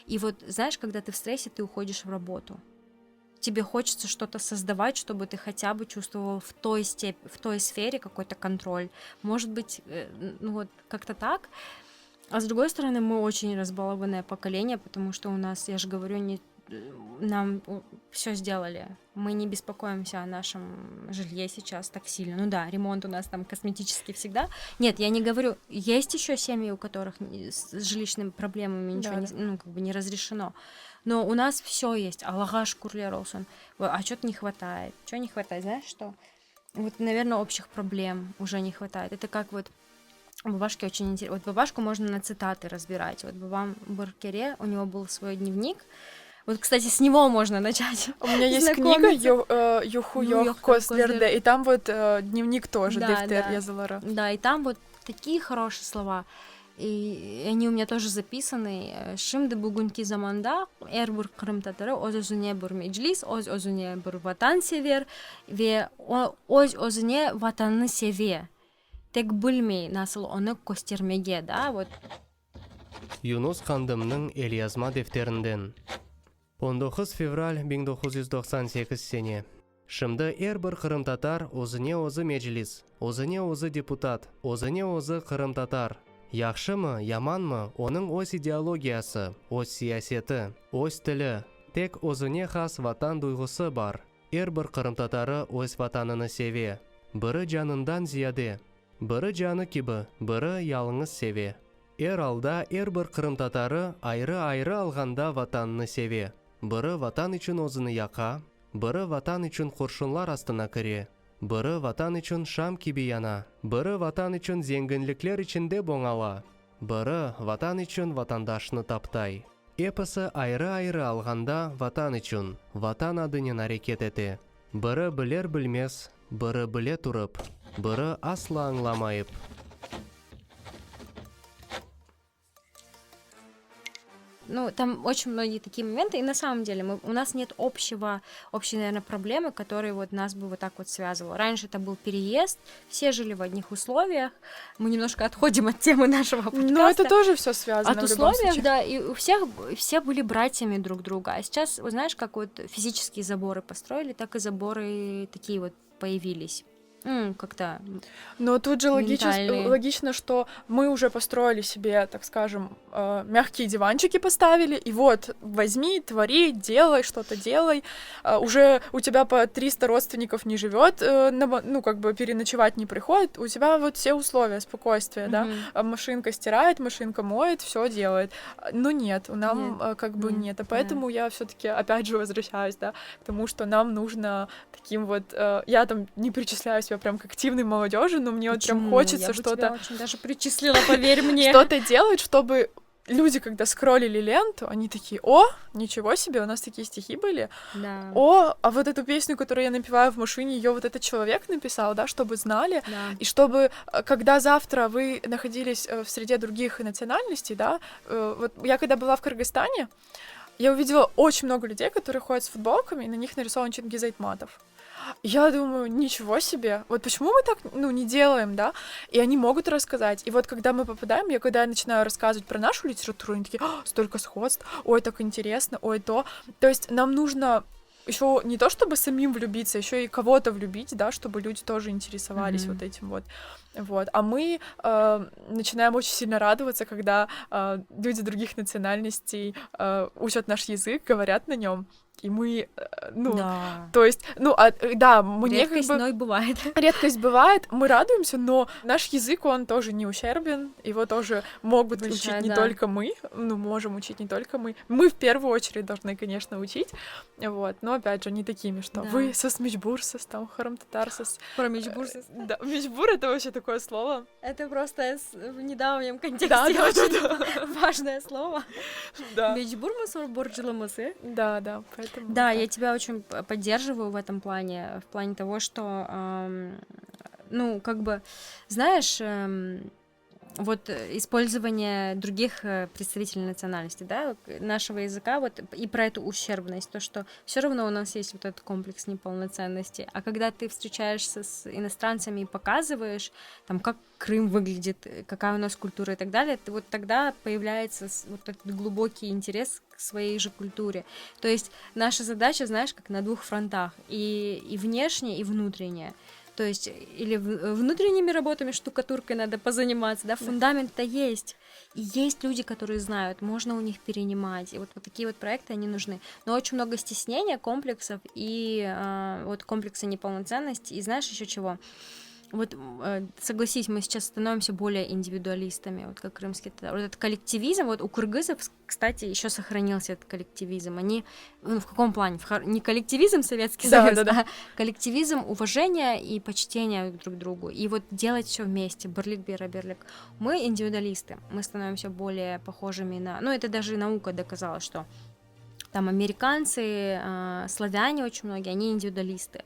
И вот, знаешь, когда ты в стрессе, ты уходишь в работу. Тебе хочется что-то создавать, чтобы ты хотя бы чувствовал в той сфере какой-то контроль. Может быть, ну вот как-то так. А с другой стороны, мы очень разбалованное поколение, потому что у нас, я же говорю, нам все сделали. Мы не беспокоимся о нашем жилье сейчас так сильно. Ну да, ремонт у нас там косметический всегда. Нет, я не говорю, есть еще семьи, у которых с жилищными проблемами ничего не разрешено. Но у нас все есть. Аллаха шкурлер олсун. А что-то не хватает. Чего не хватает? Знаешь что? Вот, наверное, общих проблем уже не хватает. Это как вот бабашке очень интересно. Вот бабашку можно на цитаты разбирать. Вот Бабам Баркере, у него был свой дневник. Вот, кстати, с него можно начать. У меня есть книга Юху Йох Кослерде, и там вот дневник тоже, Дефтер Язалара. Да, и там вот такие хорошие слова. И они у меня тоже записаны. Шимды бугунки заманда эрбур Крым татары оз-өзүне бур меджлис, оз-өзүне бур ватан север, ве оз-өзүне ватанны севе. Тек білмей насыл оны көстермеге, да, вот. Юнус хандымның элязма дефтерінден. 19 февраль 1998 сене. Шымды әрбір Крым татар өзіне өзі меджлис, өзіне өзі депутат, өзіне өзі Крым татар. Яқшымы, яманмы, оның өз идеологиясы, өз сиясеті, өз тілі, тек өзіне хас ватан дойғысы бар. Әрбір Крым татары өз ватаныны севе. Бірі жанындан зияде, бірі жаны кебі, бірі ялыңыз севе. Алда әрбір Крым татары айры-айры алғанда ватанны севе. Бірі ватан үшін өзіні яқа, бірі ватан үшін құршынлар астына кіре. Бірі ватан үшін шам кебе яна, бірі ватан үшін зеңгінліклер ішінде боңала, бірі ватан үшін ватандашны таптай. Эпосы айры-айры алғанда ватан үшін, ватан адынен әрекет ете. Бірі білер-білмес, бірі біле тұрып, бірі асла аңламайып. Ну, там очень многие такие моменты, и на самом деле у нас нет общей, наверное, проблемы, которая вот нас бы вот так вот связывала. Раньше это был переезд, все жили в одних условиях, мы немножко отходим от темы нашего подкаста. Но это тоже все связано. От условий, да, и у всех все были братьями друг друга, а сейчас, вот знаешь, как вот физические заборы построили, так и заборы такие вот появились. Как-то. Но тут же логично, что мы уже построили себе, так скажем, мягкие диванчики поставили, и вот возьми, твори, делай, что-то делай. Уже у тебя по 300 родственников не живет, ну, как бы переночевать не приходит, у тебя вот все условия спокойствия, да. Машинка стирает, машинка моет, все делает. Но нет, нам как бы нет. А поэтому я все-таки опять же возвращаюсь, да, к тому, что нам нужно таким вот. Я там не причисляю себя прям к активной молодежи, но мне вот прям хочется что-то... Я бы тебя очень даже причислила, поверь мне. Что-то делать, чтобы люди, когда скроллили ленту, они такие: о, ничего себе, у нас такие стихи были. Да. О, а вот эту песню, которую я напеваю в машине, ее вот этот человек написал, да, чтобы знали. Да. И чтобы, когда завтра вы находились в среде других национальностей, да, вот я когда была в Кыргызстане, я увидела очень много людей, которые ходят с футболками, и на них нарисован Чингиз Айтматов. Я думаю, ничего себе, вот почему мы так, не делаем, да, и они могут рассказать, и вот когда мы попадаем, когда я начинаю рассказывать про нашу литературу, они такие: столько сходств, ой, так интересно, ой, то есть нам нужно еще не то чтобы самим влюбиться, еще и кого-то влюбить, да, чтобы люди тоже интересовались вот этим вот, а мы начинаем очень сильно радоваться, когда люди других национальностей учат наш язык, говорят на нем. и мы, ну, Да. то есть, да, мне Редкость, как бы... но и бывает. Редкость бывает, мы радуемся, но наш язык, он тоже не ущербен, его тоже могут Большая, учить не да. только мы, можем учить не только мы. Мы в первую очередь должны, конечно, учить, вот, но опять же, не такими, что Да. вы со Мечбурсас, там, Харамтатарсас. Про Мечбурсас. Да, Мечбур — это вообще такое слово. Это просто в недавнем контексте Да, очень важное слово. Да, Мечбурмасур борджиламасы. да, поэтому... Да, так. я тебя очень поддерживаю в этом плане, в плане того, что, ну, как бы, знаешь, вот использование других представителей национальности, да, нашего языка, вот, и про эту ущербность, то, что все равно у нас есть вот этот комплекс неполноценности, а когда ты встречаешься с иностранцами и показываешь, там, как Крым выглядит, какая у нас культура и так далее, вот тогда появляется вот этот глубокий интерес к своей же культуре. То есть наша задача, знаешь, как на двух фронтах, и внешне, и внутренняя. То есть или внутренними работами, штукатуркой надо позаниматься, да, фундамент-то есть. И есть люди, которые знают, можно у них перенимать. И вот такие вот проекты, они нужны. Но очень много стеснения, комплексов и вот комплекса неполноценности. И знаешь еще чего? Вот согласись, мы сейчас становимся более индивидуалистами, вот как крымские татары. Вот этот коллективизм, вот у кыргызов, кстати, еще сохранился этот коллективизм. Они, в каком плане? Не коллективизм Советский Союз, а коллективизм уважения и почтения друг к другу. И вот делать все вместе. Берлик, берлик. Мы индивидуалисты, мы становимся более похожими на... Ну, это даже наука доказала, что там американцы, славяне очень многие, они индивидуалисты.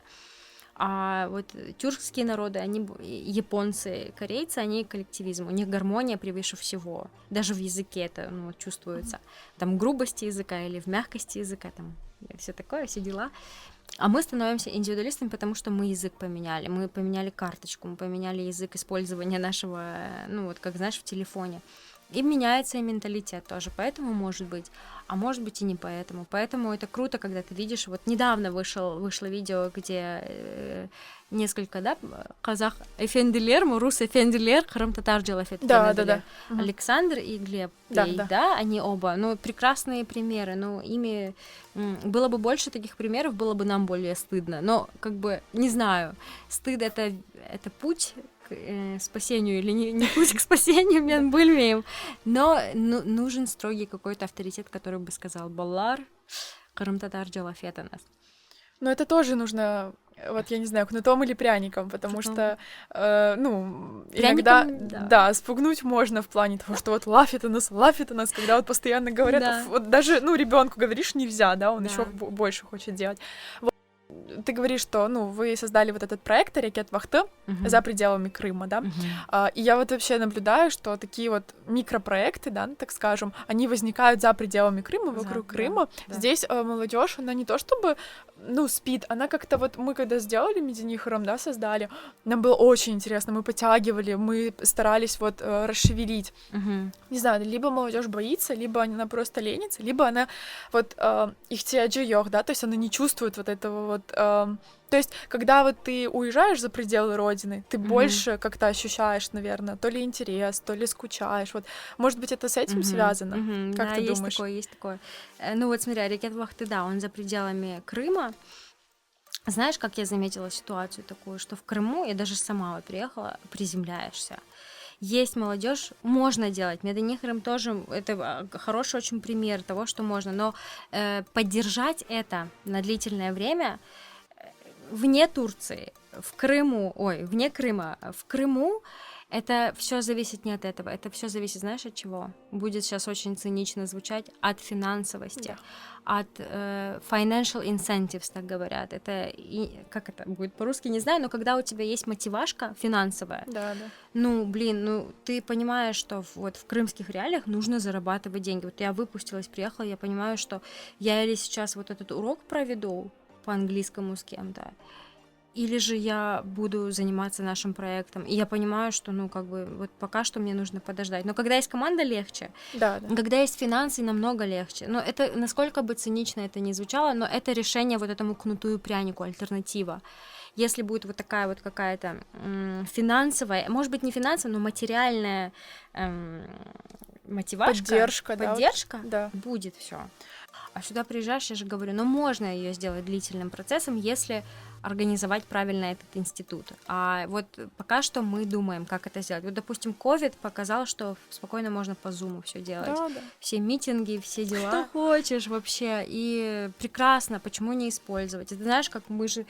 А вот тюркские народы, они, японцы, корейцы, они коллективизм, у них гармония превыше всего. Даже в языке это чувствуется. Там грубости языка или в мягкости языка, там все такое, все дела. А мы становимся индивидуалистами, потому что мы язык поменяли. Мы поменяли карточку, мы поменяли язык использования нашего, вот как знаешь, в телефоне. И меняется и менталитет тоже, поэтому может быть, а может быть и не поэтому. Поэтому это круто, когда ты видишь, вот недавно вышло видео, где несколько, да, казах эфендилер, рус эфендилер, Харамтатар Джалафет, да. Александр и Глеб, да, они оба, прекрасные примеры, ими было бы больше таких примеров, было бы нам более стыдно, но как бы, не знаю, стыд это путь к спасению или не путь к спасению, мен бульмеем, но нужен строгий какой-то авторитет, который бы сказал Баллар, Харамтатар Джалафета нас. Но это тоже нужно, вот я не знаю, кнутом или пряником, потому что, иногда, да, спугнуть можно в плане того, что вот лафит у нас, когда вот постоянно говорят, да. Вот даже, ребенку говоришь нельзя, да, он еще больше хочет делать. Вот. Ты говоришь, что, вы создали вот этот проект «Ракет Вахты» за пределами Крыма, да, и я вот вообще наблюдаю, что такие вот микропроекты, да, так скажем, они возникают за пределами Крыма, вокруг Крыма. Да. Здесь молодежь, она не то чтобы, спит, она как-то вот, мы когда сделали Медини Храм, да, создали, нам было очень интересно, мы подтягивали, мы старались вот расшевелить. Не знаю, либо молодежь боится, либо она просто ленится, либо она вот их тиаджиёх, да, то есть она не чувствует вот этого вот. То есть, когда вот ты уезжаешь за пределы родины, ты больше как-то ощущаешь, наверное, то ли интерес, то ли скучаешь. Вот, может быть, это с этим связано? Как ты думаешь? Есть такое. Вот смотри, Ракет Вахты, да, он за пределами Крыма. Знаешь, как я заметила ситуацию такую, что в Крыму, я даже сама вот приехала, приземляешься. Есть молодежь, можно делать. Медини Храм тоже это хороший очень пример того, что можно. Но поддержать это на длительное время вне Турции, вне Крыма, в Крыму это все зависит не от этого, это все зависит, знаешь, от чего? Будет сейчас очень цинично звучать, от финансовости, от financial incentives, так говорят. Это как это будет по-русски, не знаю, но когда у тебя есть мотивашка финансовая, ты понимаешь, что вот в крымских реалиях нужно зарабатывать деньги. Вот я выпустилась, приехала, я понимаю, что я или сейчас вот этот урок проведу по английскому с кем-то, или же я буду заниматься нашим проектом. И я понимаю, что, вот пока что мне нужно подождать. Но когда есть команда, легче. Да. Когда есть финансы, намного легче. Но это, насколько бы цинично это ни звучало, но это решение вот этому кнуту и прянику, альтернатива. Если будет вот такая вот какая-то финансовая, может быть, не финансовая, но материальная мотивашка, поддержка, да, будет все. А сюда приезжаешь, я же говорю, ну можно ее сделать длительным процессом, если организовать правильно этот институт. А вот пока что мы думаем, как это сделать. Вот, допустим, COVID показал, что спокойно можно по Zoom все делать. Да. Все митинги, все дела. Что хочешь вообще. И прекрасно, почему не использовать? И ты знаешь, как мы же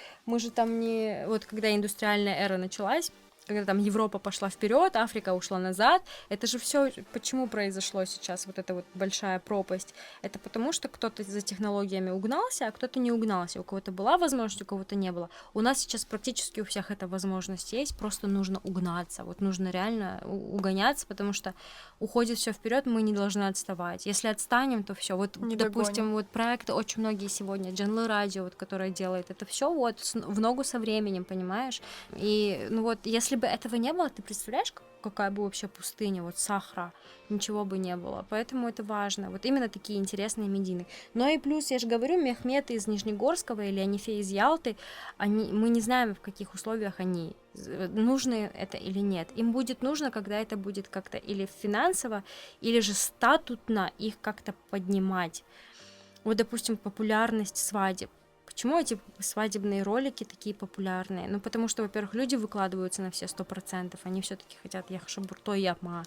там не... Вот когда индустриальная эра началась, когда там Европа пошла вперед, Африка ушла назад, это же все почему произошло сейчас, вот эта вот большая пропасть? Это потому, что кто-то за технологиями угнался, а кто-то не угнался. У кого-то была возможность, у кого-то не было. У нас сейчас практически у всех эта возможность есть, просто нужно угнаться. Вот нужно реально угоняться, потому что уходит все вперед, мы не должны отставать. Если отстанем, то все. Вот, Не допустим, догоним. вот проекты очень многие сегодня, Джанлы Радио, вот, которое делает, это все вот в ногу со временем, понимаешь? И ну вот, если бы этого не было, ты представляешь, какая бы вообще пустыня, вот Сахара, ничего бы не было. Поэтому это важно. Вот именно такие интересные медийные. Но и плюс, я же говорю, Мехмед из Нижнегорского или Анифе из Ялты, мы не знаем, в каких условиях они, нужно это или нет. Им будет нужно, когда это будет как-то или финансово, или же статутно их как-то поднимать. Вот, допустим, популярность свадеб. Почему эти свадебные ролики такие популярные? Ну, потому что, во-первых, люди выкладываются на все 100%, они все-таки хотят яхшабурто и япма.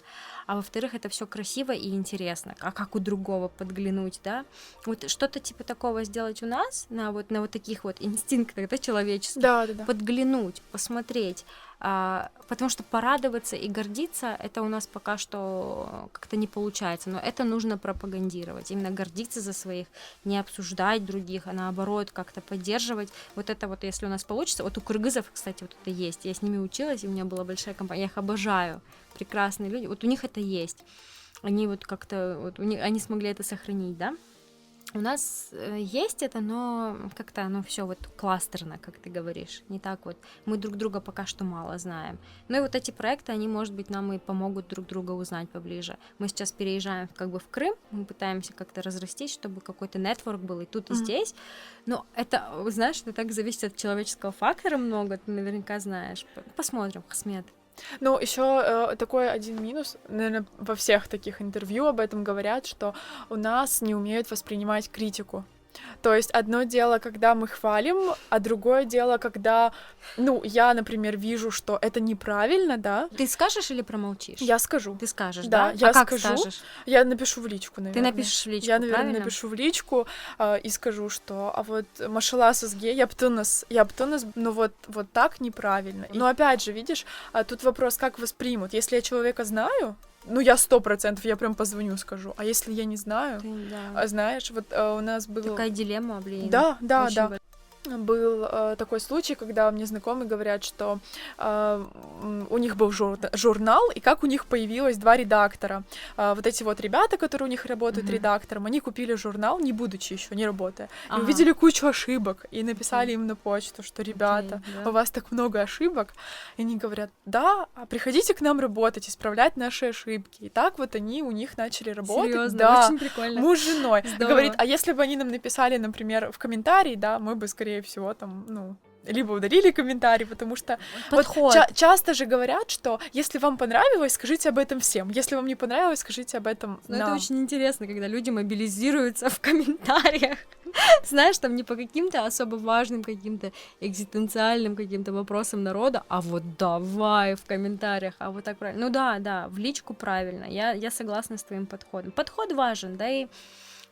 А во-вторых, это все красиво и интересно. А как у другого подглянуть, да? Вот что-то типа такого сделать у нас, на вот таких вот инстинктах, да, человеческих. Да. Подглянуть, посмотреть. Потому что порадоваться и гордиться, это у нас пока что как-то не получается, но это нужно пропагандировать, именно гордиться за своих, не обсуждать других, а наоборот как-то поддерживать. Вот это вот, если у нас получится, вот у кыргызов, кстати, вот это есть, я с ними училась, и у меня была большая компания, я их обожаю, прекрасные люди, вот у них это есть, они вот как-то, вот они смогли это сохранить, да. У нас есть это, но как-то оно все вот кластерно, как ты говоришь, не так вот. Мы друг друга пока что мало знаем. Ну и вот эти проекты, они, может быть, нам и помогут друг друга узнать поближе. Мы сейчас переезжаем как бы в Крым, мы пытаемся как-то разрастись, чтобы какой-то нетворк был и тут, и здесь. Но это, знаешь, это так зависит от человеческого фактора много, ты наверняка знаешь. Посмотрим, Хасмет. Ну, еще такой один минус, наверное, во всех таких интервью об этом говорят, что у нас не умеют воспринимать критику. То есть одно дело, когда мы хвалим, а другое дело, когда, ну, я, например, вижу, что это неправильно, да. Ты скажешь или промолчишь? Я скажу. Ты скажешь, Да, да? я как скажу. скажешь? Я напишу в личку, наверное. Ты напишешь в личку, Я, наверное, правильно? напишу в личку и скажу, что а вот машалла сізге, я птынас, ну вот так неправильно. Но опять же, видишь, тут вопрос, как воспримут. Если я человека знаю, ну, я 100%, я прям позвоню, скажу. А если я не знаю, Да. знаешь, вот у нас был... Такая дилемма, блин. Да. Очень Был такой случай, когда мне знакомые говорят, что у них был журнал, и как у них появилось 2 редактора. Вот эти вот ребята, которые у них работают редактором, они купили журнал, не будучи еще, не работая, и увидели кучу ошибок, и написали им на почту, что, ребята, у вас так много ошибок. И они говорят, да, приходите к нам работать, исправлять наши ошибки. И так вот они у них начали работать. Серьезно, да, очень прикольно. Муж с женой. Здорово. Говорит, а если бы они нам написали, например, в комментарии, да, мы бы, скорее всего, там, ну, либо удалили комментарий, потому что Подход. вот часто же говорят, что если вам понравилось, скажите об этом всем. Если вам не понравилось, скажите об этом Но нам. это очень интересно, когда люди мобилизируются в комментариях. Знаешь, там не по каким-то особо важным, каким-то экзистенциальным каким-то вопросам народа, а вот давай в комментариях, а вот так правильно. Ну да, в личку правильно. Я согласна с твоим подходом. Подход важен, да, и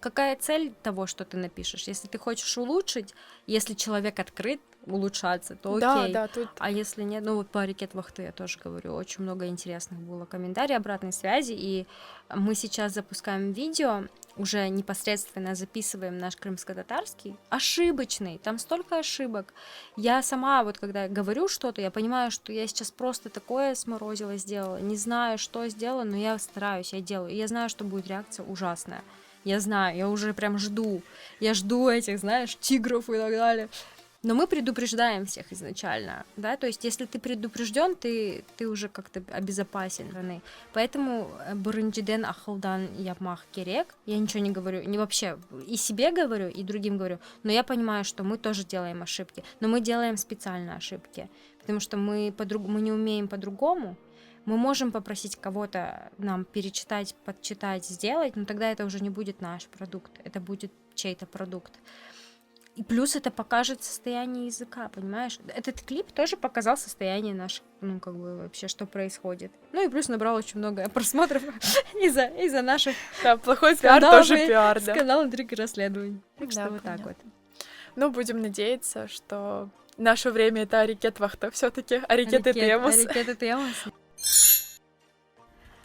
какая цель того, что ты напишешь? Если ты хочешь улучшить, если человек открыт улучшаться, то окей. Да, тут... А если нет, ну вот по Рикет Вахты я тоже говорю, очень много интересных было комментариев, обратной связи, и мы сейчас запускаем видео, уже непосредственно записываем наш крымско-татарский, ошибочный, там столько ошибок. Я сама вот когда говорю что-то, я понимаю, что я сейчас просто такое сморозило сделала, не знаю, что сделала, но я стараюсь, я делаю, и я знаю, что будет реакция ужасная. Я знаю, я уже прям жду. Я жду этих, знаешь, тигров и так далее. Но мы предупреждаем всех изначально, да, то есть если ты предупрежден, ты уже как-то обезопасен. Поэтому бұрынжиден ақылдан yapmak керек. Я ничего не говорю, не вообще, и себе говорю, и другим говорю, но я понимаю, что мы тоже делаем ошибки, но мы делаем специально ошибки, потому что мы не умеем по-другому. Мы можем попросить кого-то нам перечитать, подчитать, сделать, но тогда это уже не будет наш продукт, это будет чей-то продукт. И плюс это покажет состояние языка, понимаешь? Этот клип тоже показал состояние наше, ну, как бы вообще, что происходит. Ну и плюс набрал очень много просмотров из-за наших Да, плохой пиар тоже пиар, да. скандал, интриг и расследований. Так Да, что вот так понятно. вот. Ну, будем надеяться, что наше время — это Арикет Вахта все-таки, Арикет и Темус. Арикет и Темус.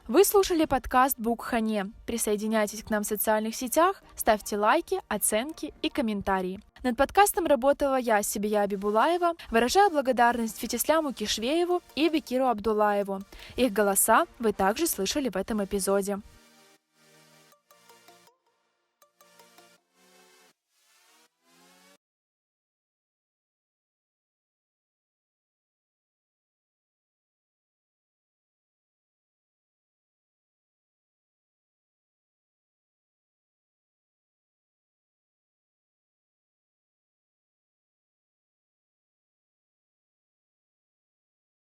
Вы слушали подкаст Букхане. Присоединяйтесь к нам в социальных сетях, ставьте лайки, оценки и комментарии. Над подкастом работала я, Сибия Бибулаева. Выражаю благодарность Фетисляму Кишвееву и Бекиру Абдулаеву. Их голоса вы также слышали в этом эпизоде.